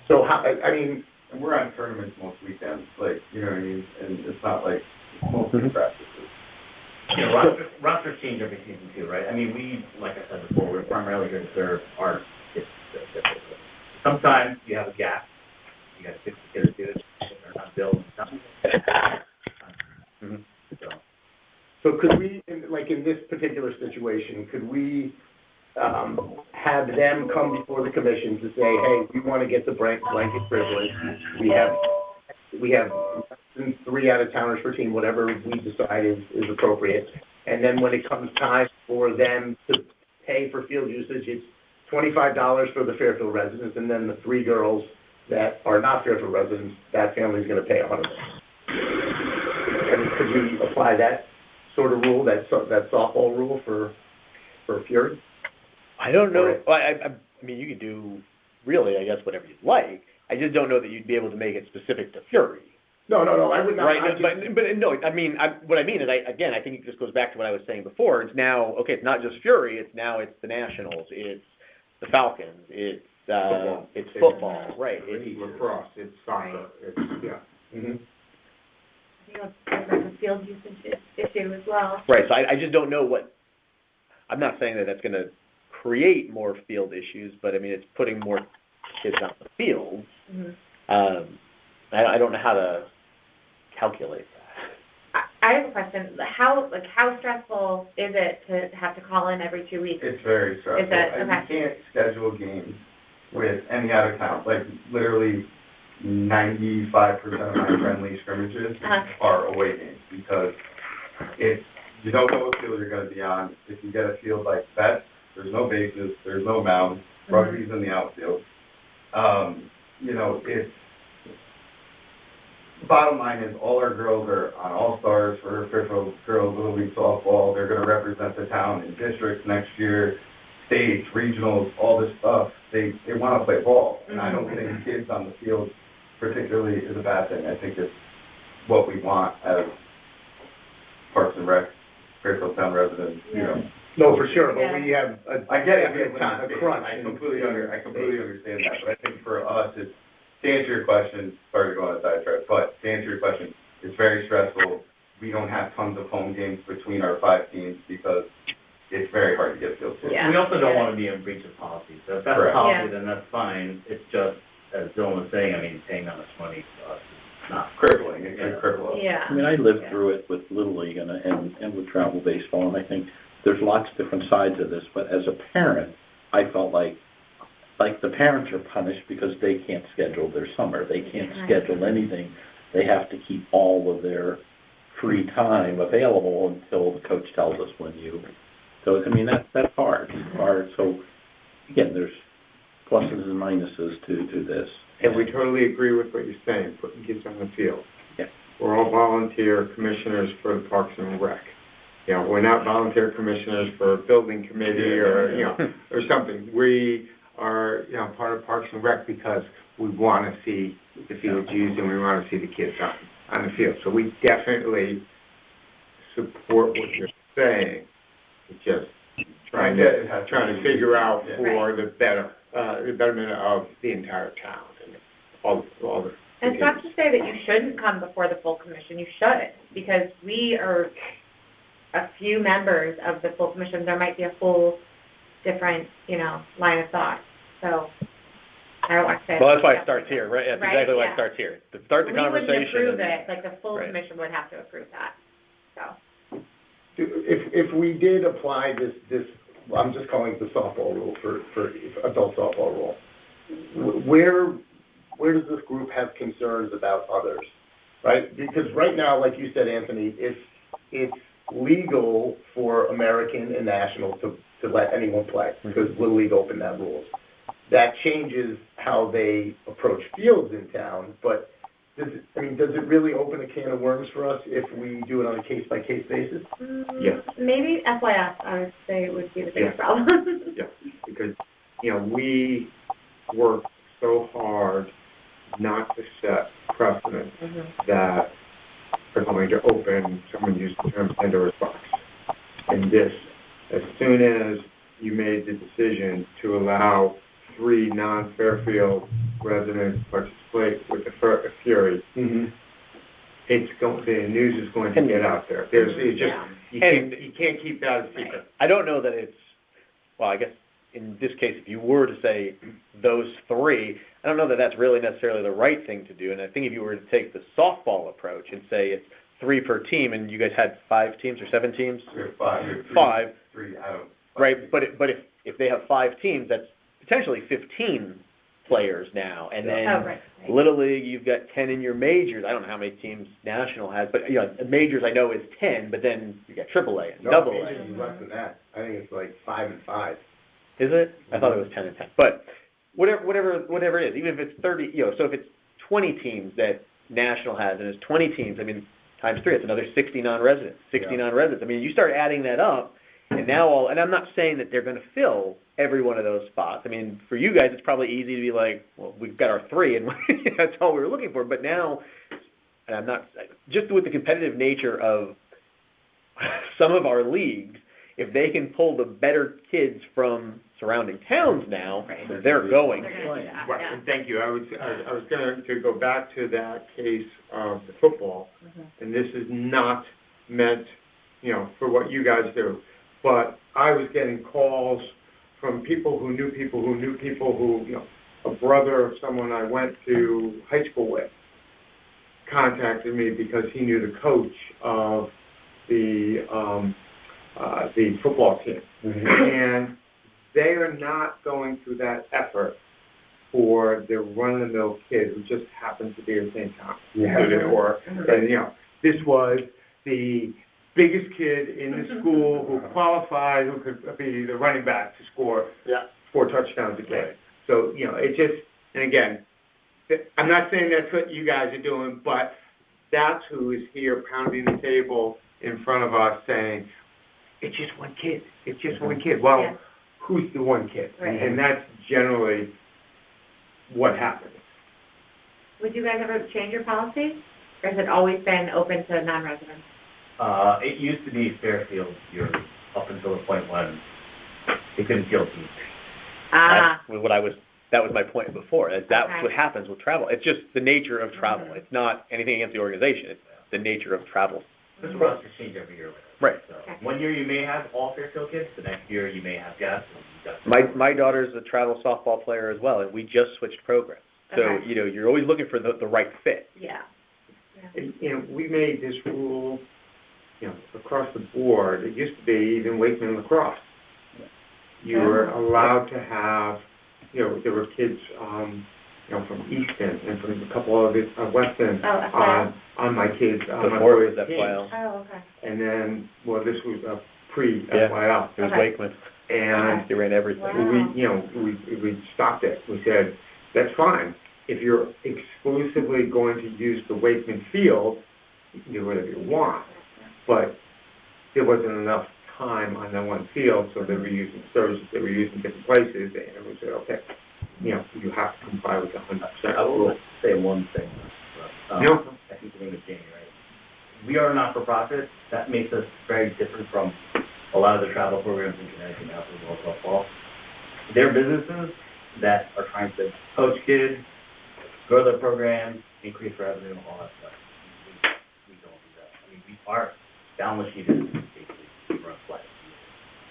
So how, I mean, And we're on tournaments most weekends, like, you know what I mean? And it's not like mostly practices. Rosters change every season too, right? I mean, like I said before, we're primarily here to serve our kids. Sometimes you have a gap. You got 60 kids do it, they're not billed. So could we, in this particular situation, could we have them come before the commission to say, hey, we want to get the blanket privilege. We have less than 3 out-of-towners per team, whatever we decide is appropriate. And then when it comes time for them to pay for field usage, it's $25 for the Fairfield residents, and then the 3 girls that are not Fairfield residents, that family's going to pay $100. And could we apply that sort of rule, that softball rule for Fury? I don't know. Well, I mean, you could do really, I guess, whatever you'd like. I just don't know that you'd be able to make it specific to Fury. No, I would not. Right, but no, I mean, what I mean is, I think it just goes back to what I was saying before. It's now, okay, it's not just Fury, it's the Nationals, it's the Falcons, it's football, right. It's lacrosse, it's soccer, yeah. Mm-hmm. There's a field usage issue as well. Right, so I just don't know I'm not saying that that's going to create more field issues, but I mean, it's putting more kids on the field. Mm-hmm. I don't know how to calculate that. I have a question. How stressful is it to have to call in every 2 weeks? It's very stressful. Is it? And Okay. you can't schedule games with any out of town. Like, literally 95% of my friendly scrimmages are away games, because if you don't know what field you're going to be on, if you get a field like that, there's no bases, there's no mound, rugby's in the outfield. It's bottom line is all our girls are on All-Stars for Fairfield Girls Little League Softball. They're going to represent the town in districts next year, states, regionals, all this stuff. They want to play ball, and I don't think kids on the field particularly is a bad thing. I think it's what we want as Parks and Rec, Fairfield Town residents, No, for sure, but we have I get it, it's a crunch. I completely understand that, but I think for us, it's, to answer your question, sorry to go on a sidetrack, but to answer your question, it's very stressful. We don't have tons of home games between our 5 teams because it's very hard to get field to. Yeah. We also don't want to be in breach of policy, so if that's a Correct. policy, Yeah. then that's fine, it's just, as Dylan was saying, I mean, paying that much money to us is not. Crippling, it's crippling. Yeah. I mean, I lived through it with Little League and with travel baseball, and I think there's lots of different sides of this, but as a parent, I felt like the parents are punished because they can't schedule their summer, they can't schedule anything, they have to keep all of their free time available until the coach tells us when you, so, I mean, that's hard, so, again, there's pluses and minuses to this. And we totally agree with what you're saying, putting kids on the field. Yeah. We're all volunteer commissioners for the Parks and Rec. You know, we're not volunteer commissioners for a building committee or, you know, or something. We are, you know, part of Parks and Rec because we want to see the field used and we want to see the kids on the field. So we definitely support what you're saying. It's just trying to figure out for the betterment of the entire town and all the. And it's not to say that you shouldn't come before the full commission, you should, because we are a few members of the full commission, there might be a whole different, you know, line of thought, so, I don't want to say. Well, that's why it starts here, right? That's exactly why it yeah. starts here. To start the conversation. We wouldn't approve and- it, like, the full Right. commission would have to approve that, so. If we did apply this, I'm just calling it the softball rule for adult softball rule, where does this group have concerns about others, right? Because right now, like you said, Anthony, it's legal for American and National to let anyone play, because Little League opened that rules. That changes how they approach fields in town, but does it really open a can of worms for us if we do it on a case-by-case basis? Yes. Maybe FYS, I would say it would be the biggest Yeah. problem. Yeah, because, you know, we work so hard not to set precedents that are going to open, someone used the term Pandora's box. And this, as soon as you made the decision to allow 3 non-Fairfield residents participate with the Fury, the news is going to get out there. You can't keep that a secret. I don't know that it's, well, I guess in this case, if you were to say those 3, I don't know that that's really necessarily the right thing to do. And I think if you were to take the softball approach and say it's 3 per team, and you guys had 5 teams or 7 teams? 5. 3 out of 5. Right, but if they have 5 teams, that's potentially 15 players now. And then Little League, you've got 10 in your majors. I don't know how many teams National has, but, you know, majors I know is 10, but then you got AAA and No, AA. majors is less than that. I think it's like 5 and 5. Is it? I thought it was 10 and 10. But whatever it is, even if it's 30, you know, so if it's 20 teams that National has, and it's 20 teams, I mean, times 3, it's another 60 non-residents. 60 non-residents. I mean, you start adding that up, and now and I'm not saying that they're going to fill every one of those spots. I mean, for you guys, it's probably easy to be like, well, we've got our 3, and that's all we were looking for. But now, and I'm not, just with the competitive nature of some of our leagues, if they can pull the better kids from surrounding towns now, they're going to play. Right, and thank you. I was going to go back to that case of the football, and this is not meant, you know, for what you guys do, but I was getting calls from people who knew people who knew people who, you know, a brother of someone I went to high school with contacted me because he knew the coach of the football team, and they are not going through that effort for the run-of-the-mill kid who just happens to be a St. Thomas student, and, you know, this was the biggest kid in the school who qualified, who could be the running back to score 4 touchdowns a game. So, you know, it just, and again, I'm not saying that's what you guys are doing, but that's who is here pounding the table in front of us saying, it's just one kid. It's just one kid. Well, who's the one kid? Right. And that's generally what happens. Would you guys ever change your policy, or has it always been open to non-residents? It used to be Fairfield, your up until the point when they couldn't field teams. Ah, That was my point before. That's Okay. what happens with travel. It's just the nature of travel. It's not anything against the organization. It's the nature of travel. This rosters change every year. Right. So, one year you may have all Fairfield kids, the next year you may have guests. And you got My daughter's a travel softball player as well, and we just switched programs. So, Okay. you're always looking for the right fit. yeah. And, we made this rule, across the board. It used to be even Wakeman lacrosse. You were allowed to have, there were kids, from Easton and from a couple of Weston Oh, FYL? on my kids, on my Before it boys' was team. FYL. Oh, okay. And then, this was a pre-FYL. It was Okay. Wakeman. And They ran everything. Wow. we stopped it. We said, that's fine. If you're exclusively going to use the Wakeman field, you can do whatever you want. But there wasn't enough time on that one field, so they were using Thursdays, they were using different places, and we said, okay, you have to comply with the 100% I will rule. say one thing. No. I think the name is Jamie, right? We are not-for-profit. That makes us very different from a lot of the travel programs in Connecticut now for World Football. They're businesses that are trying to coach kids, grow their programs, increase revenue, all that stuff. We don't do that. I mean, our balance sheet is basically run flat.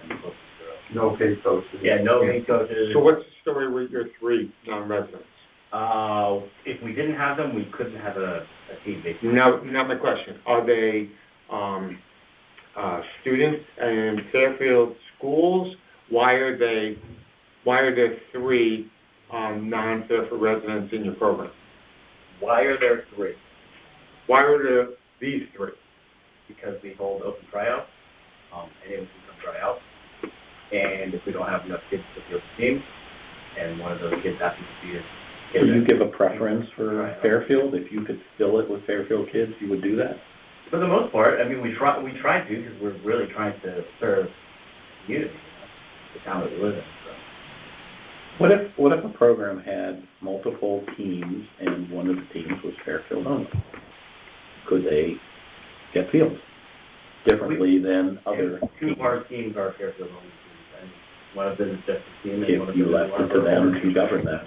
And close to zero. No paid coaches. Yeah, no paid coaches. So what's the story with your 3 non-residents? If we didn't have them, we couldn't have a team basically. Now my question, are they students in Fairfield schools? Why are there 3 non-Fairfield residents in your program? Why are there 3? Why are there these 3? Because we hold open tryouts, anyone can come try out. And if we don't have enough kids to field the team, and one of those kids happens to be a So you give a preference for Fairfield? If you could fill it with Fairfield kids, you would do that? For the most part, I mean, we try to, because we're really trying to serve the community, the town that we live in, so. What if a program had multiple teams and one of the teams was Fairfield only? Could they get fields differently than other And 2 teams? of our teams are Fairfield only teams, and one of them is just a team, and one If of you them is left it to them to govern that?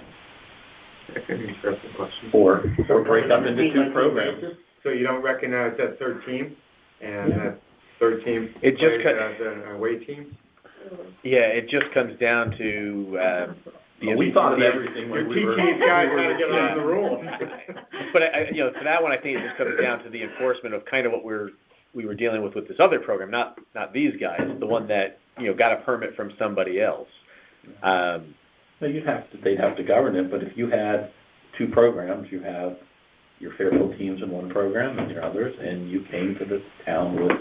That's an interesting question. Or break up into 2 programs? So you don't recognize that 3rd team, and that 3rd team It just plays as an away team? Yeah, it just comes down to, We thought of everything You're when we were. teaching these guys how to get around the rules. But for that one, I think it just comes down to the enforcement of kind of what we were dealing with this other program, not these guys, the one that, got a permit from somebody else. Well, they'd have to govern it, but if you had 2 programs, you have your Fairfield teams in one program and your others, and you came to the town with,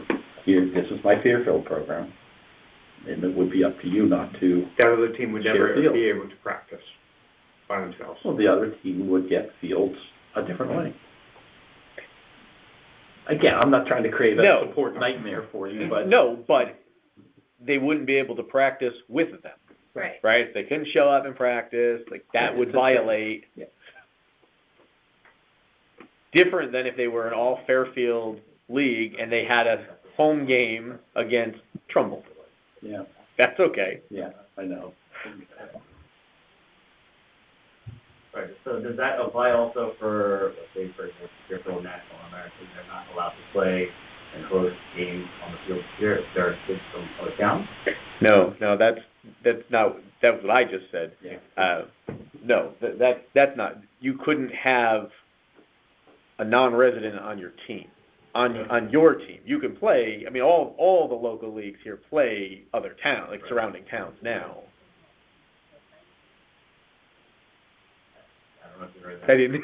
here, this is my Fairfield program, and it would be up to you not to, That other team would never Share field. be able to practice by themselves. well, the other team would get fields a different way. Again, I'm not trying to create No. a support nightmare for you, but. No, but they wouldn't be able to practice with them, Right. right? If they couldn't show up and practice, that would violate. Yeah. Different than if they were an all Fairfield league and they had a home game against Trumbull. Yeah, That's okay. yeah, I know. Right, so does that apply also for, let's say, for example, Fairfield National Americans, they're not allowed to play and host games on the field here, if there are kids from other towns? No, that's not, that was what I just said. Yeah. No, that's not, you couldn't have a non-resident on your team. On your team, you can play, I mean, all the local leagues here play other towns, like surrounding towns now. I don't know if you heard that. I didn't.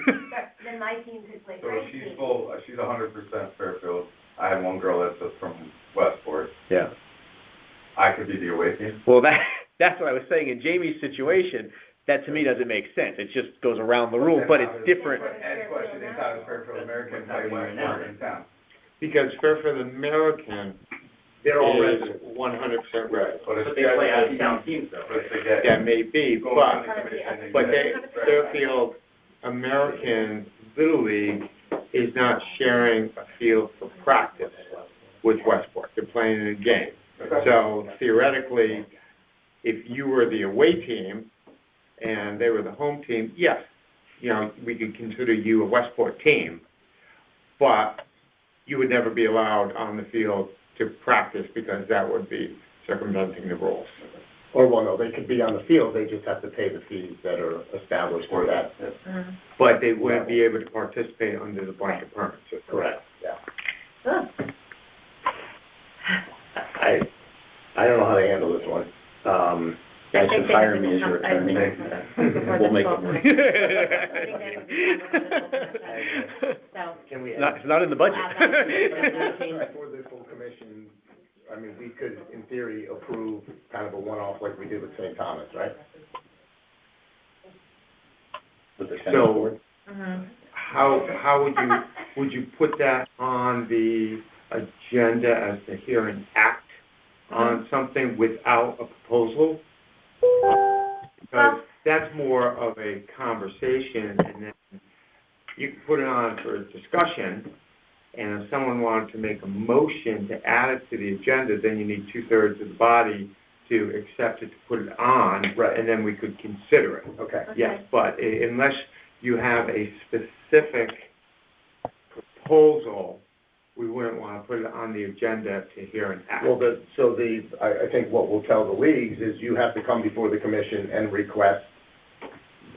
Then my team could play So Frank's she's team. full, she's 100% Fairfield. I had one girl that's just from Westport. Yeah. I could be the away team. Well, that's what I was saying. In Jamie's situation, that to me doesn't make sense. It just goes around the rule, but it's different. Ed's question is how does Fairfield American play Westport in town? Because Fairfield American, they're all residents, 100% residents. But But they play out-of-town teams though, But right? to get. That may be, Go but, on the commission and but get- Fairfield American Little League is not sharing a field for practice with Westport. They're playing in a game. So theoretically, if you were the away team and they were the home team, yes, you know, we could consider you a Westport team, but you would never be allowed on the field to practice because that would be circumventing the rules. Or, well, no, they could be on the field, they just have to pay the fees that are established for that. But they wouldn't be able to participate under the blanket permit system. Correct, yeah. Ugh. I don't know how to handle this one. Guys, just hire me as your attorney. We'll make it work. It's not in the budget. For the full commission, I mean, we could, in theory, approve kind of a one-off like we did with St. Thomas, right? With the tennis So- board. How would you put that on the agenda as the hearing act on something without a proposal? Because that's more of a conversation, and then you can put it on for discussion, and if someone wanted to make a motion to add it to the agenda, then you need 2/3 of the body to accept it, to put it on, Right. and then we could consider it. Okay. Yes, but unless you have a specific proposal, we wouldn't want to put it on the agenda to hear and act. Well, I think what we'll tell the leagues is you have to come before the commission and request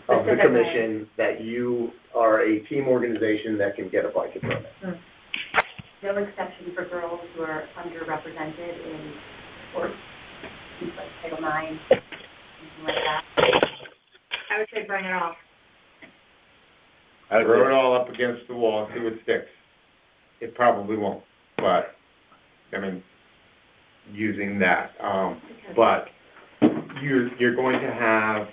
of the Specifically. commission that you are a team organization that can get a blanket permit. No exception for girls who are underrepresented in sports, things like Title IX, something like that. I would say bring it off. Throw it all up against the wall and see what sticks. It probably won't, but, I mean, using that, but you're going to have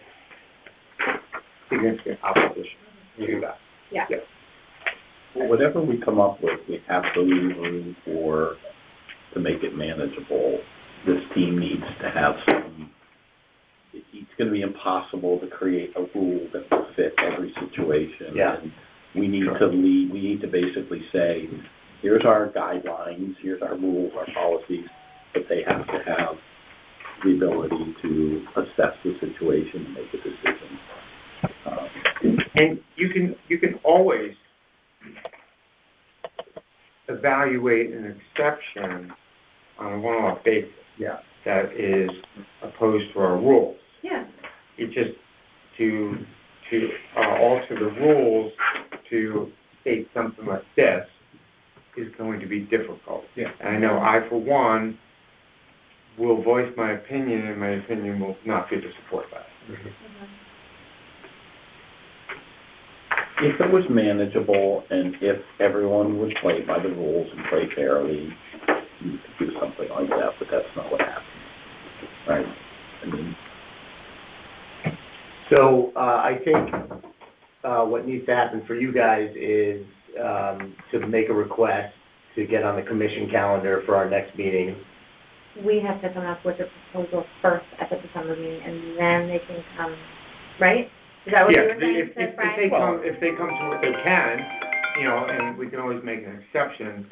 significant opposition to that. Yeah. Yes. Whatever we come up with, we have to leave room to make it manageable. This team needs to have it's gonna be impossible to create a rule that will fit every situation. Yeah. And we need to basically say, here's our guidelines, here's our rules, our policies, but they have to have the ability to assess the situation and make a decision. And you can always evaluate an exception on a one-off basis. Yeah. That is opposed to our rules. Yeah. It just, to alter the rules to state something like this is going to be difficult. Yeah. And I know I, for one, will voice my opinion, and my opinion will not be to support that. If it was manageable and if everyone would play by the rules and play fairly, you could do something like that, but that's not what happened, right? I mean, So, I think, what needs to happen for you guys is, to make a request to get on the commission calendar for our next meeting. We have to come up with a proposal first at the December meeting, and then they can come, right? Is that what you were saying, Brian? If they come to it, they can, you know, and we can always make an exception.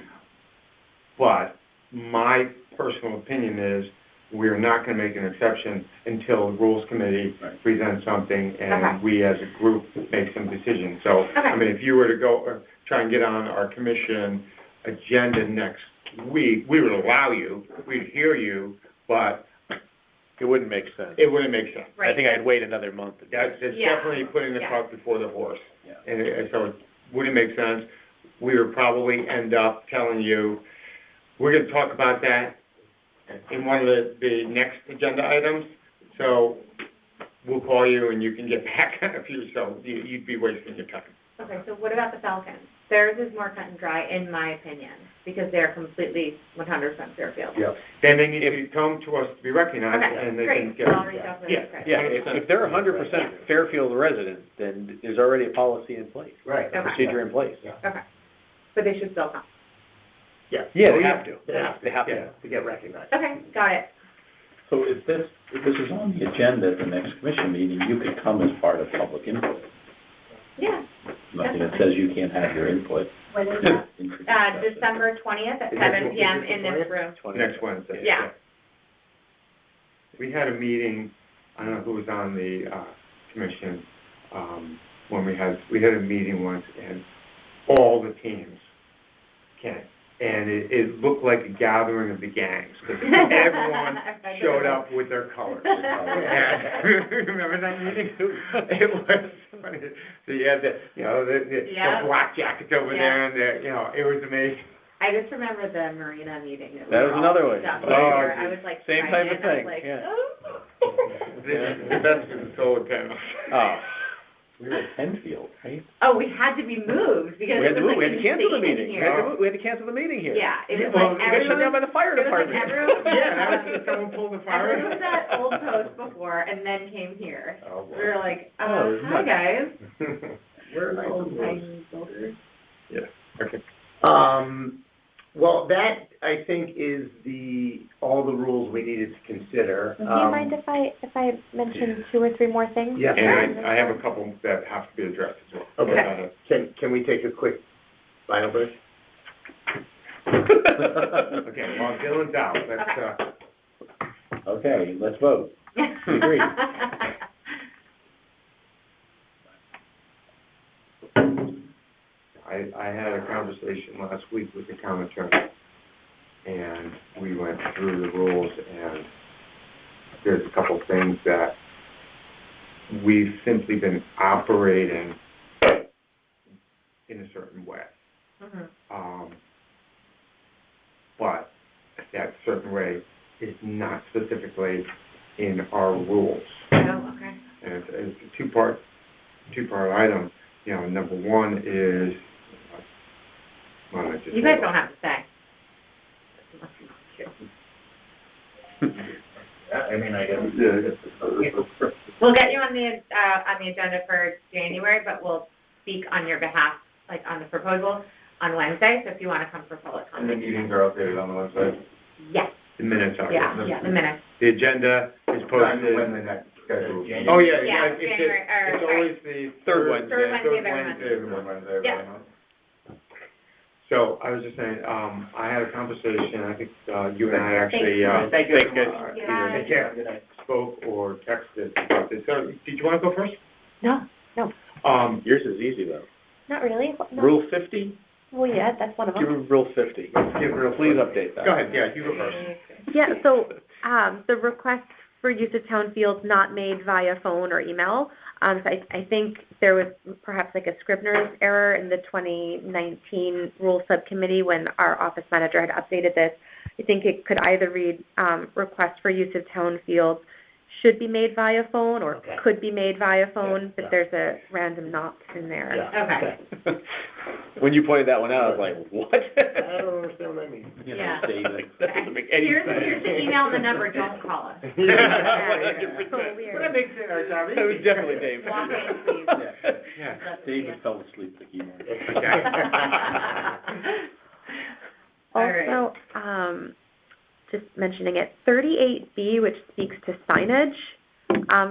But my personal opinion is, we're not gonna make an exception until the Rules Committee presents something and Okay. we as a group make some decisions. So, I Okay. mean, if you were to go, try and get on our commission agenda next week, we would allow you, we'd hear you, but It wouldn't make sense. it wouldn't make sense. I think I'd wait another month. That's, it's Yeah. definitely putting the Yeah. cart before the horse. Yeah. And so it wouldn't make sense. We would probably end up telling you, we're gonna talk about that in one of the next agenda items. So we'll call you and you can get back on a few, so you'd be wasting your time. Okay, so what about the Falcons? Theirs is more cut and dry, in my opinion, because they're completely 100% Fairfield. Yeah. Then they need to come to us to be recognized Okay, and they can great. get. I'll reach out to them. Yeah. Great. Yeah, if they're 100% Fairfield residents, then there's already a policy in place, Right. a procedure in place. Okay. But they should still come. Yeah. Yeah, Oh, they have to. They have to, They have to. yeah, to get recognized. Okay, got it. so if this is on the agenda at the next commission meeting, you could come as part of public input. Yeah. Nothing that says you can't have your input. When is that? December 20th at Is it 7 PM the in this 20th? room. Next Wednesday. Yeah. we had a meeting, I don't know who was on the, commission, when we had a meeting once, and all the teams came. And it looked like a gathering of the gangs, because everyone showed up with their colors. And, remember that meeting? It was funny. So you had the black jackets over there, and it was amazing. I just remember the Marina meeting. That was another one. I was like, Same type of thing, like, yeah. The best is the solar panels. Oh. We were at Penfield, right? Oh, we had to be moved because We had it to was move, we like had to cancel the insane meeting. here. We had to cancel the meeting here. Yeah, it was Well, like We got shut down by the fire it was like department. everyone. Yeah, someone pulled the fire. Everyone was at Old Post before and then came here. Oh, boy. We were like, Oh, hi guys. We're nice Old and time builders. Yeah, okay. Well, that, I think, is all the rules we needed to consider. Do you mind if I mention 2 or 3 more things? Yeah. And I have a couple that have to be addressed as well. Okay, can we take a quick final break? Okay, while Dylan's out, let's, Okay, let's vote. Agreed. I had a conversation last week with the town attorney, and we went through the rules, and there's a couple things that we've simply been operating in a certain way. But that certain way is not specifically in our rules. Oh, okay. And it's a two-part item. Number one is, You guys don't have to say. I mean, I guess. We'll get you on the agenda for January, but we'll speak on your behalf, like on the proposal, on Wednesday, so if you want to come for public And the comment. meetings are updated on the website. Yes, the minutes are. yeah, the minutes. The agenda is When posted. the next schedule. Oh, yeah, Yeah, it's January, or, it's always the Third Wednesday. Third Wednesday of every month. Wednesday of every Wednesday of Yeah. every month. So I was just saying, I had a conversation, I think, you and I actually, Thank you. Yeah. Take care. Spoke or texted about this. So, did you want to go first? No, Yours is easy though. not really. No. Rule 50? Well, yeah, that's one of Give them. her Rule 50. Please update that. Go ahead, yeah, you go first. Yeah, so, the request for use of town fields not made via phone or email. So I think there was perhaps like a Scribner's error in the 2019 Rules Subcommittee when our office manager had updated this. I think it could either read, request for use of town fields should be made via phone or Okay. could be made via phone, but yeah. there's a random not in there. Okay. When you pointed that one out, I was like, what? I don't understand what that means. Yeah. David, that doesn't make any Here's sense. the email and the number, don't call us. Yeah, So 100%. weird. That makes it our job That was easy. definitely Dave. Walk in, please. Yeah. David fell asleep the keyboard. All right. Also, just mentioning it, 38B, which speaks to signage,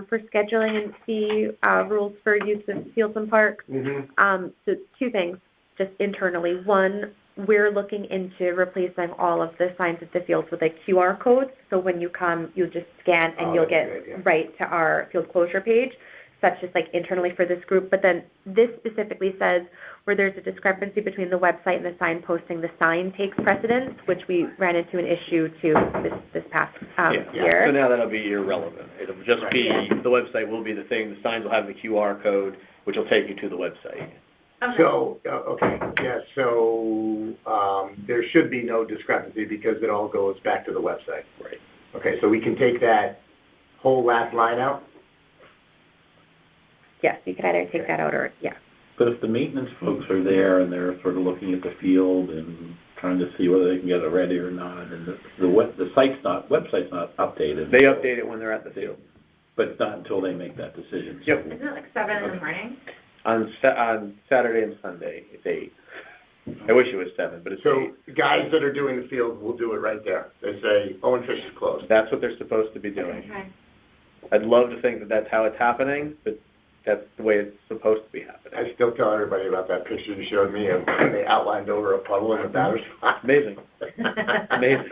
for scheduling and fee, rules for use of fields and parks. So 2 things, just internally. One, we're looking into replacing all of the signs at the fields with like QR codes. So when you come, you just scan and Oh, you'll that's a get good idea. right to our field closure page. So that's just like internally for this group. But then this specifically says where there's a discrepancy between the website and the sign posting, the sign takes precedence, which we ran into an issue to this past year. So now that'll be irrelevant. It'll just be, the website will be the thing, the signs will have the QR code, which will take you to the website. Okay. So, okay, yeah, so, there should be no discrepancy because it all goes back to the website. Right. Okay, so we can take that whole last line out? Yes, you could either take that out or, yeah. But if the maintenance folks are there and they're sort of looking at the field and trying to see whether they can get it ready or not, and website's not updated. They update it when they're at the field. But it's not until they make that decision. Yep. Isn't it like 7 in the morning? On Saturday and Sunday, it's 8. I wish it was 7, but it's 8. So, the guys that are doing the field will do it right there. They say, Owen Fish is closed. That's what they're supposed to be doing. Okay. I'd love to think that that's how it's happening, but that's the way it's supposed to be happening. I still tell everybody about that picture you showed me of when they outlined over a puddle in the batter's box. Amazing. Amazing.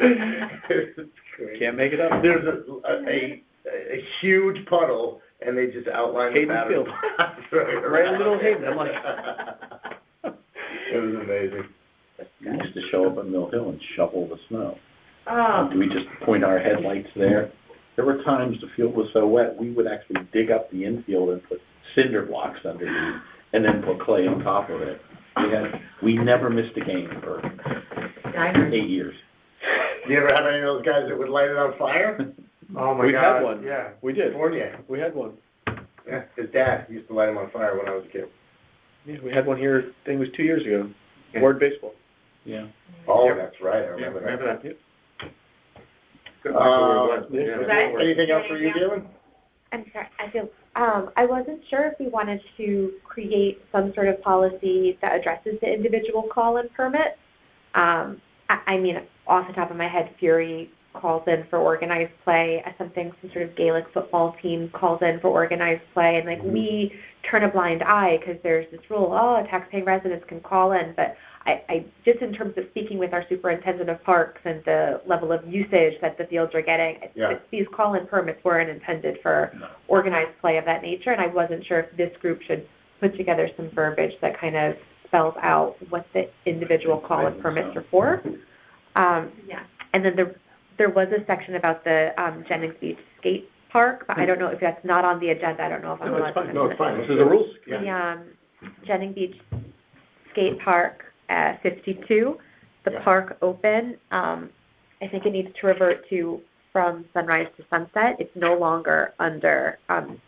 It's Can't make it up. There's a huge puddle, and they just outlined the Hayden pattern. Field. Right in Little Hayden, I'm like. It was amazing. We used to show up on Mill Hill and shovel the snow. Oh, We just point our headlights there. There were times the field was so wet, we would actually dig up the infield and put cinder blocks underneath, and then put clay on top of it. We never missed a game for 8 years. You ever have any of those guys that would light it on fire? Oh, my We God. had one. Yeah. We did. Fournier. We had one. Yeah, his dad used to light him on fire when I was a kid. Yeah, we had one here, I think it was 2 years ago. Yeah. Ward Baseball. Yeah. Oh, Yep. that's right, I Yeah, remember remember that. that. Yep. Couldn't remember what it was, but Yeah. yeah. Was that- Anything else for you, Galen? I'm sorry, I wasn't sure if we wanted to create some sort of policy that addresses the individual call-in permit. I mean, off the top of my head, Fury calls in for organized play, some sort of Gaelic football team calls in for organized play, and like we turn a blind eye because there's this rule, taxpaying residents can call in, but I just in terms of speaking with our superintendent of parks and the level of usage that the fields are getting, Yeah. these call-in permits weren't intended for organized play of that nature, and I wasn't sure if this group should put together some verbiage that kind of spells out what the individual call-in permits are for. yeah. And then there was a section about the Jennings Beach skate park, but I don't know if that's not on the agenda. I don't know if I'm No, allowed it's to fine. mention No, it's it. fine. This is the rules. Yeah. The Jennings Beach skate park, 52, the Yeah. park open, I think it needs to revert to from sunrise to sunset. It's no longer under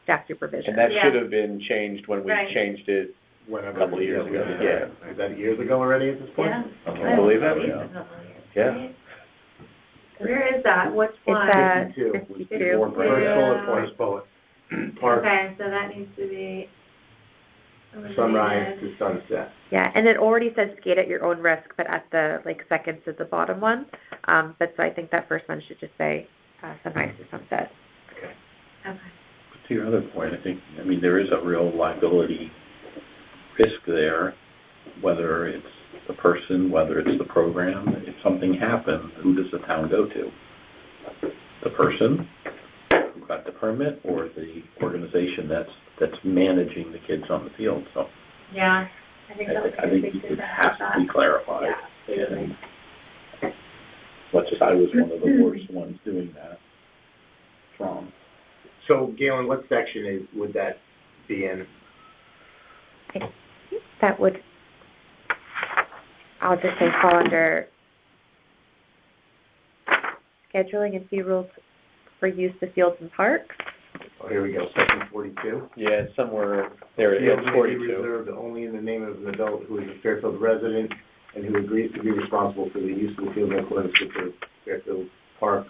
staff supervision. And that Yeah. should have been changed when we Right. changed it. Whenever. Couple of years ago, yeah. Is that years ago already at this point? Yeah. Can you believe that? Yeah. Yeah. Where is that? Which one? It's 52. 52. Before First bullet Yeah. point, bullet. Park, Okay, so that needs to be. sunrise to sunset. Yeah, and it already says skate at your own risk, but at the second to the bottom one. But so I think that first one should just say sunrise to sunset. Okay. To your other point, I mean, there is a real liability risk there, whether it's the person, whether it's the program. If something happens, who does the town go to? The person who got the permit, or the organization that's managing the kids on the field? So Yeah, I think that was I think it has to be clarified. Yeah. And as much as I was one of the worst ones doing that, wrong. So Galen, what section would that be in? That would, I'll just say fall under scheduling and fee rules for use of fields and parks. Oh, here we go, section 42. Yeah, it's somewhere there. Field It's may be 42. reserved only in the name of an adult who is a Fairfield resident and who agrees to be responsible for the use of the field in accordance with the Fairfield Park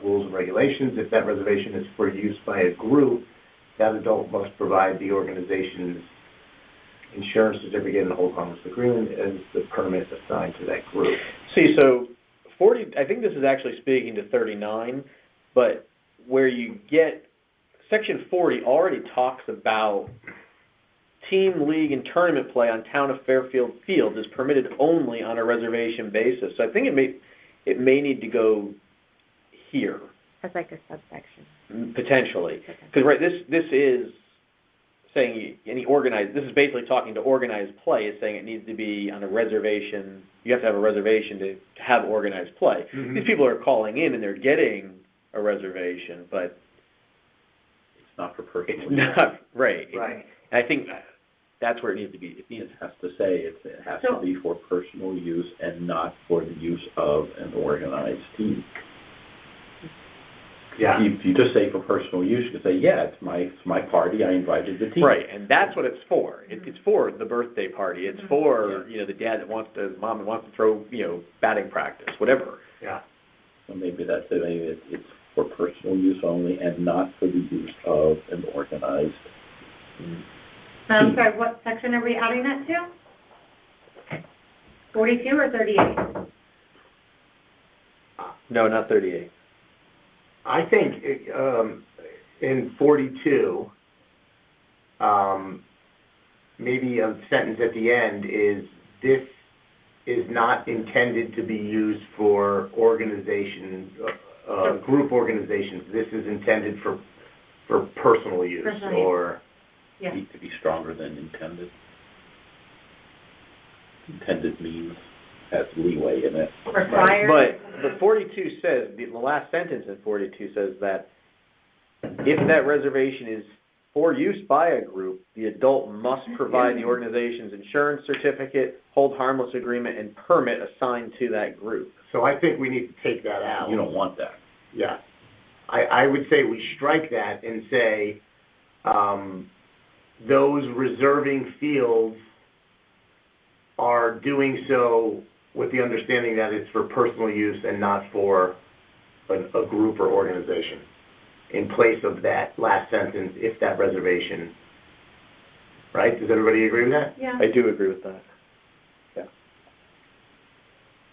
rules and regulations. If that reservation is for use by a group, that adult must provide the organization's insurance certificate and hold harmless agreement as the permit assigned to that group. See, so 40, I think this is actually speaking to 39, but where you get, section 40 already talks about team, league, and tournament play on town of Fairfield fields is permitted only on a reservation basis. So I think it may need to go here, As like a subsection. potentially. Because, right, this is saying this is basically talking to organized play. It's saying it needs to be on a reservation. You have to have a reservation to have organized play. Mhm. These people are calling in and they're getting a reservation, but It's not for personal it's use. not, right. Right. And I think that's where it needs to be. It has to say it has to be for personal use and not for the use of an organized team. Yeah. If you just say for personal use, you can say, yeah, it's my party, I invited the team. Right, and that's what it's for. It's for the birthday party. It's for, the dad that mom that wants to throw, batting practice, whatever. Yeah. So maybe it's for personal use only and not for the use of an organized. I'm sorry, what section are we adding that to? 42 or 38? No, not 38. I think in 42, maybe a sentence at the end is, this is not intended to be used for organization group organizations, this is intended for personal use, Personal use. or, Yeah. Need to be stronger than intended. Intended means has leeway in it. Required. But 42 says, the last sentence in 42 says that if that reservation is for use by a group, the adult must provide the organization's insurance certificate, hold harmless agreement, and permit assigned to that group. so I think we need to take that out. You don't want that. Yeah. I would say we strike that and say, those reserving fields are doing so with the understanding that it's for personal use and not for a group or organization. In place of that last sentence, if that reservation, right? Does everybody agree with that? Yeah. I do agree with that.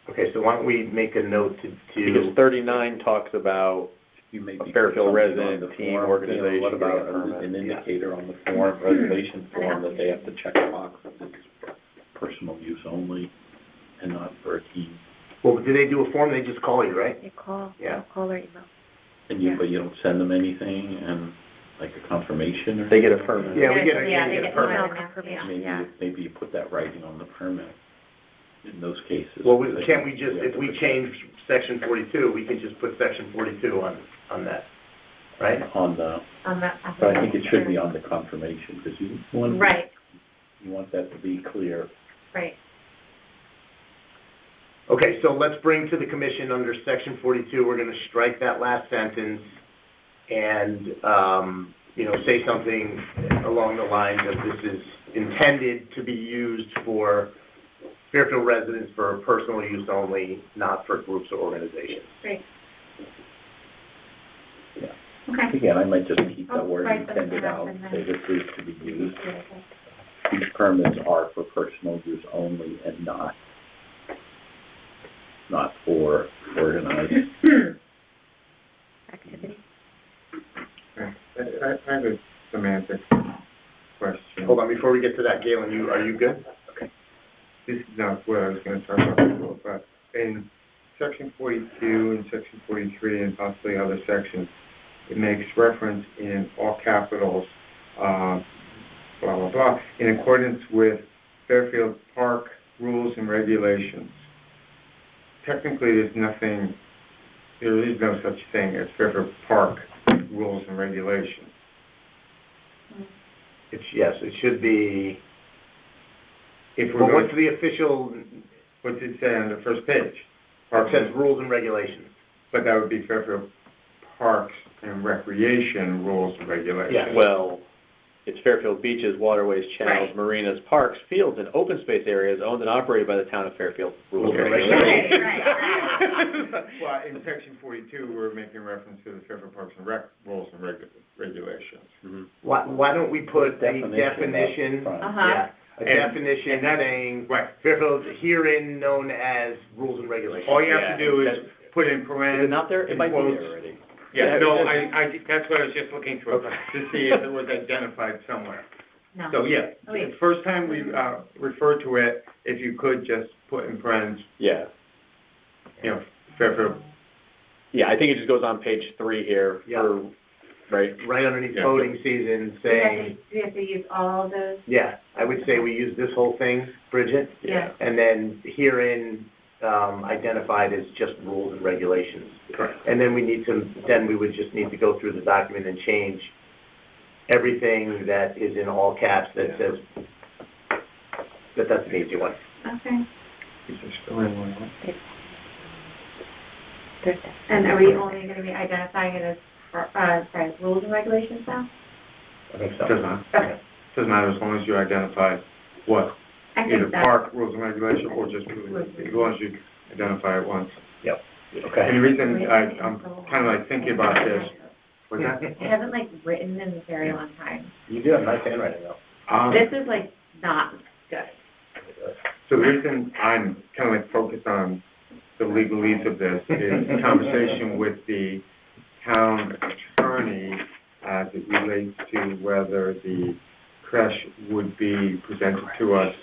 Okay, so why don't we make a note Because 39 talks about You may be. Fairfield something resident, on the team, form, organization, you know, what about getting a permit? an indicator on the form, reservation form, that they have to check a box if it's personal use only and not for a team? well, do they do a form? They just call you, right? They call, Yeah. call or email. And you, but you don't send them anything and like a confirmation or? They get a something? permit. Yeah, we get Yeah, a they get permit. Email confirmation, Maybe, yeah. maybe you put that writing on the permit in those cases. Well, because I can't think we just, have if to we put change section 42, we can just put section 42 on that, right? On the, On the but I think it should be on the confirmation, because you want, Right, you want that to be clear. right. Okay, so let's bring to the commission under section 42, we're going to strike that last sentence and, say something along the lines of this is intended to be used for Fairfield residents for personal use only, not for groups or organizations. Great. Yeah. Okay. Again, I might just keep that I'll word write them intended down out, and then- say this is to be used. These permits are for personal use only and not for organized. Activity. I have a semantic question. Hold on, before we get to that, Galen, are you good? Okay. This is not what I was gonna talk about before, but in section 42 and section 43 and possibly other sections, it makes reference in all capitals, blah, blah, blah, in accordance with Fairfield Park rules and regulations. Technically, there is no such thing as Fairfield Park rules and regulations. Yes, it should be, If well, we're what's going, the official, what's it say on the first page? it says rules and regulations. But that would be Fairfield Parks and Recreation rules and regulations. Yeah. Well, it's Fairfield beaches, waterways, channels, Right. marinas, parks, fields, and open space areas owned and operated by the town of Fairfield. Rules and Okay. regulations. Well, in section 42, we're making reference to the Fairfield Parks and Rec rules and regulations. Mhm. Why don't we put a Definition up definition, front. yeah, a And- definition and that's- saying Right. Fairfield herein known as rules and regulations. All you have Yeah, to do is that's- put in Is parentheses. it not there? It in might be quotes. there already. Yeah, Yeah, no, it is. that's what I was just looking through, Okay. to see if it was identified somewhere. No. So, yeah, Oh, wait. the first time we referred to it, if you could just put in parentheses, Yeah. Fairfield. Yeah, I think it just goes on page 3 here Yeah. for, right? Right underneath Yeah. voting season saying, Do we have to use all of those? yeah, I would say we use this whole thing, Bridget, Yeah. and then herein identified as just rules and regulations. Correct. And then we would just need to go through the document and change everything that is in all caps that says, that's an easy one. Okay. Is there still anyone else? And are we only gonna be identifying it as, rules and regulations now? I think Doesn't matter. Okay. Doesn't matter as long as you identify what, I either think that's, park rules and regulations or just rules, as long as you identify it once. Okay. And the reason I'm kind of like thinking about this, was that? I haven't like written in a very long time. You do have nice handwriting though. This is like not good. So the reason I'm kind of like focused on the legalese of this is conversation with the town attorney as it relates to whether the creche would be presented to us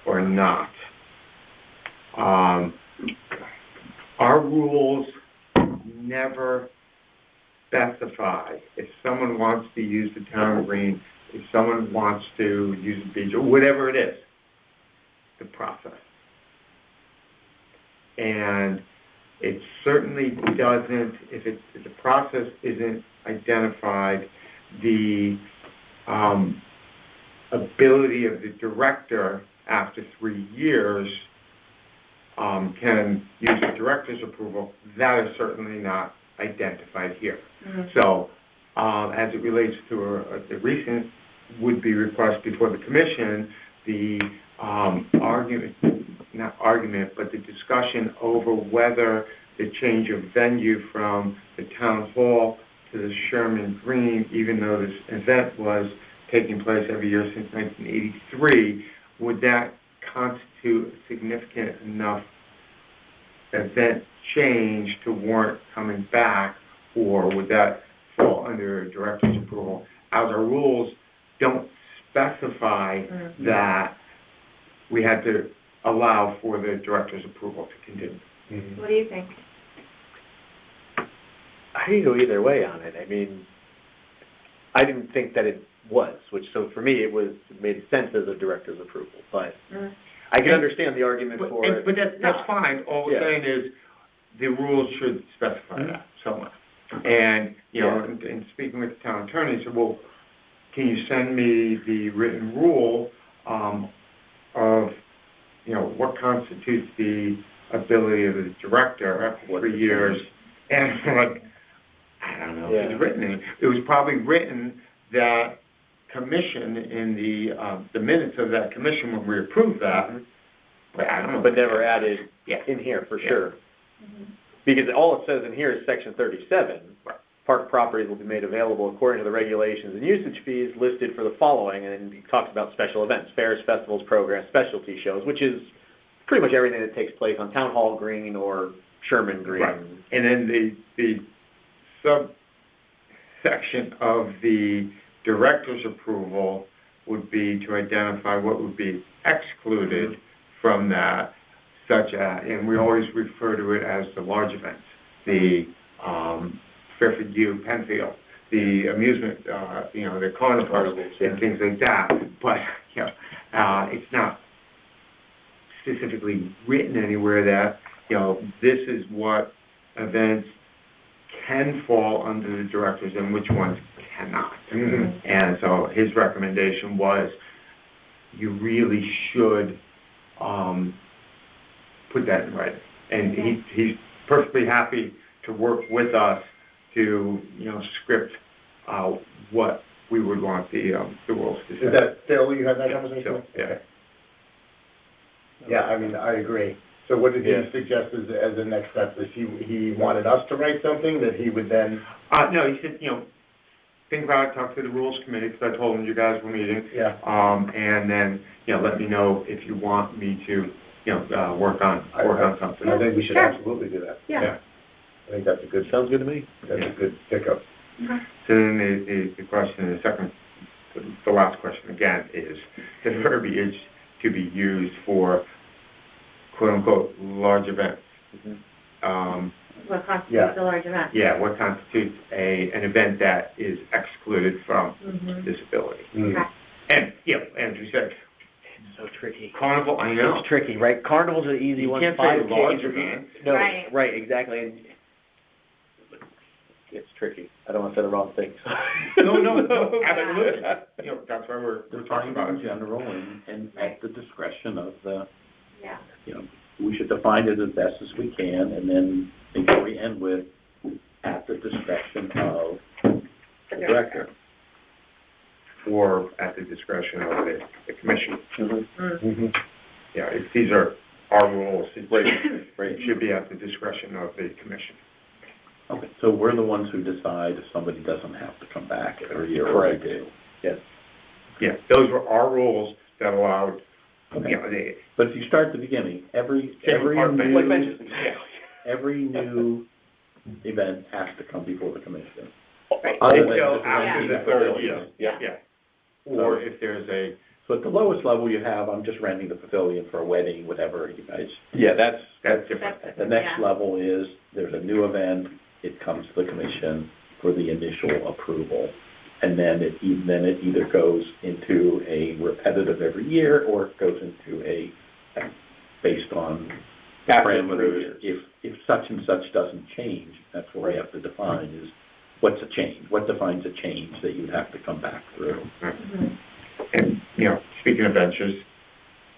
or not. Our rules never specify if someone wants to use the town green, if someone wants to use the beach, or whatever it is, the process. And it certainly doesn't, if the process isn't identified, the ability of the director after 3 years can use the director's approval, that is certainly not identified here. So, as it relates to the recent would-be request before the commission, the but the discussion over whether the change of venue from the town hall to the Sherman Green, even though this event was taking place every year since 1983, would that constitute a significant enough event change to warrant coming back, or would that fall under director's approval? As our rules don't specify that, we had to allow for the director's approval to continue. What do you think? I can go either way on it. I mean, I didn't think that it was, so for me it made sense as a director's approval, but I can understand the argument for it. But that's fine. All we're saying is the rules should specify that somewhere. And, in speaking with the town attorney, he said, well, can you send me the written rule of, what constitutes the ability of the director after 3 years? And I'm like, I don't know if it's written in. It was probably written that commission in the minutes of that commission when we approved that, but I don't know. But never added in here for sure. Because all it says in here is section 37. Park properties will be made available according to the regulations and usage fees listed for the following, and then he talks about special events, fairs, festivals, programs, specialty shows, which is pretty much everything that takes place on Town Hall Green or Sherman Green. Right. And then the subsection of the director's approval would be to identify what would be excluded from that, such as, and we always refer to it as the large events, the Fairfield U, Penfield, the amusement, the carnivals and things like that. But, it's not specifically written anywhere that, this is what events can fall under the directors and which ones cannot. And so his recommendation was you really should put that in writing. And he's perfectly happy to work with us to, script what we would want the rules to say. Is that, Phil, you had that conversation with? Yeah. Yeah, I mean, I agree. So what did he suggest as the next step? If he wanted us to write something that he would then? No, he said, think about it, talk to the rules committee, because I told him you guys were meeting. Yeah. And then, let me know if you want me to, work on something. I think we should absolutely do that. Yeah. I think that's a good. Sounds good to me. That's a good pickup. So then the question, the last question again is the verbiage to be used for quote unquote large events. What constitutes a large event? Yeah, what constitutes an event that is excluded from disability. Okay. And, as we said, It's so tricky. carnival, I know. It's tricky, right? Carnivals are the easy ones. You can't say large event. No, Right. exactly. And it's tricky. I don't want to say the wrong thing. No, absolutely. That's why we're talking about in it. general and at the discretion of the, Yeah. we should define it as best as we can, and then make sure we end with at the discretion of the director. Or at the discretion of the commission. Yeah, if these are our rules, it should be at the discretion of the commission. Okay, so we're the ones who decide if somebody doesn't have to come back every year, or they do. Yes. Yeah, those were our rules that allowed, Okay. But if you start at the beginning, every new event has to come before the commission. Right. Other than until just after the the third pavilion. year. Yeah. Or if there's a, So at the lowest level you have, I'm just renting the pavilion for a wedding, whatever you guys. Yeah, that's that's different. The next level is, there's a new event, it comes to the commission for the initial approval. And then it either goes into a repetitive every year, or it goes into a, based on After 3 parameters. years. If such and such doesn't change, that's what we have to define is, what's a change? What defines a change that you'd have to come back through? And, speaking of benches,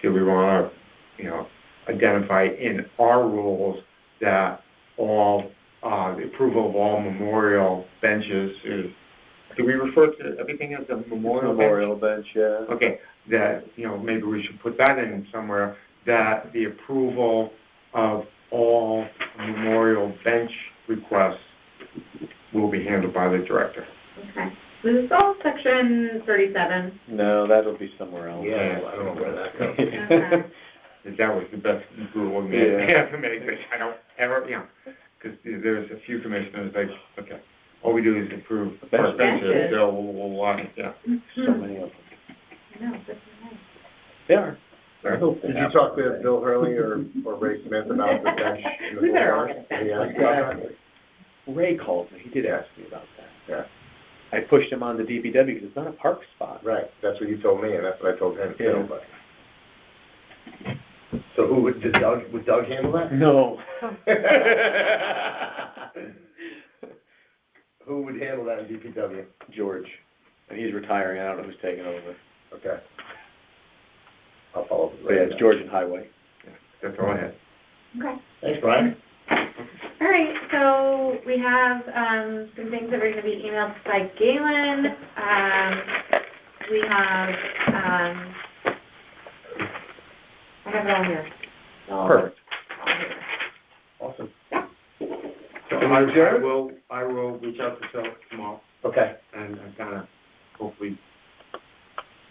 do we want to, identify in our rules that all, the approval of all memorial benches is, do we refer to everything as a memorial bench? Yeah. Okay, that, maybe we should put that in somewhere, that the approval of all memorial bench requests will be handled by the director. Okay. This is all section 37. No, that'll be somewhere else. Yeah, I don't know where that goes. Okay. If that was the best rule we Yeah. have to make, which I don't ever, because there's a few commissioners, like, okay, all we do is approve first benches, Benches. so we'll, So many of them. I know, that's nice. They are. I hope they Did you have talk one. to Bill Hurley or Ray Smith about the bench in the We better all boulevard? get a bench. Any asked about that? Ray called me, he did ask me about that. Yeah, I pushed him on the DPW because it's not a park spot. right, that's what you told me, and that's what I told him Yeah. too, but. So would Doug handle that? No. Who would handle that in DPW? George, and he's retiring, I don't know who's taking over. Okay. I'll follow up with But yeah, Ray. it's George and Highway. that's all I had. Okay. Thanks, Brian. All right, so we have some things that are going to be emailed by Galen. We have, I have it all here. So- Perfect. all here. Awesome. So Can we I adjourn? will reach out to Phil tomorrow Okay, and kind of hopefully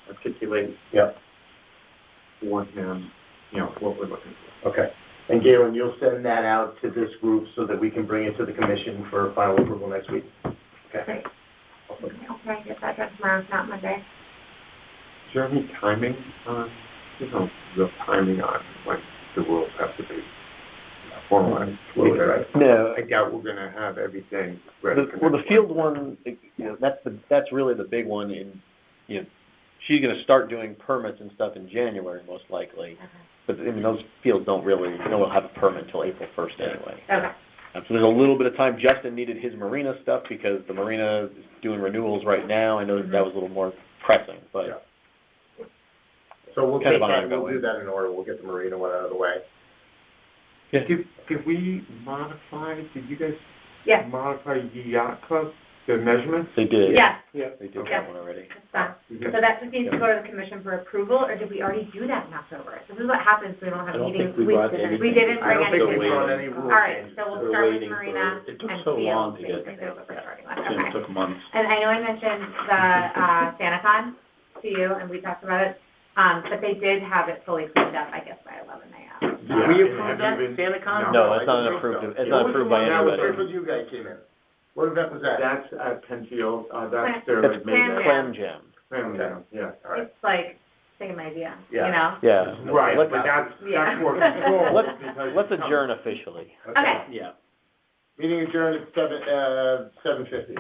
articulate yep, for him, what we're looking for. okay. And Galen, you'll send that out to this group so that we can bring it to the commission for final approval next week? Okay. Great. Awesome. Okay, get that done tomorrow, if not Monday. Is there any timing on, real timing on when the rules have to be formalized? Fluid, right? No, I doubt we're gonna have everything ready. for well, the next field Wednesday. one, that's really the big one in, she's gonna start doing permits and stuff in January, most likely. But, those fields don't have a permit until April 1st anyway. Okay. So there's a little bit of time. Justin needed his marina stuff because the marina is doing renewals right now. I know that was a little more pressing, but. Yeah. So we'll Kind take of that, we'll ongoing. do that in order, we'll get the marina one out of the way. Did we modify, did you guys Yes. modify the yacht club, the measurements? They did. Yes, They did Yeah. that one already. it's done. So that just needs to go to the commission for approval, or did we already do that in October? This is what happens, we don't I have don't meetings. think we brought anything. We didn't I bring don't think anything. we brought waiting. any rule All right, changes. so we'll We're start with waiting for- Marina it took and so long field, to get- basically, what we're starting with. It Okay. took months. And I know I mentioned the SantaCon to you, and we talked about it, but they did have it fully cleaned up, I guess, by 11 a.m. Yeah. We and approved have that, you been- SantaCon? No, I it's not don't think approved. so. It's not approved by That was anybody. when you guys came in. What event was that? That's at Penfield, that's Clam- their It's May Clam Jam. Clam, yeah. All right. It's like, take an idea, you Yeah. know? Yeah. Right, Let's- but that's Yeah. more control. Let's, because let's it's adjourn officially. Okay. Yeah. Meeting adjourned at 7:50.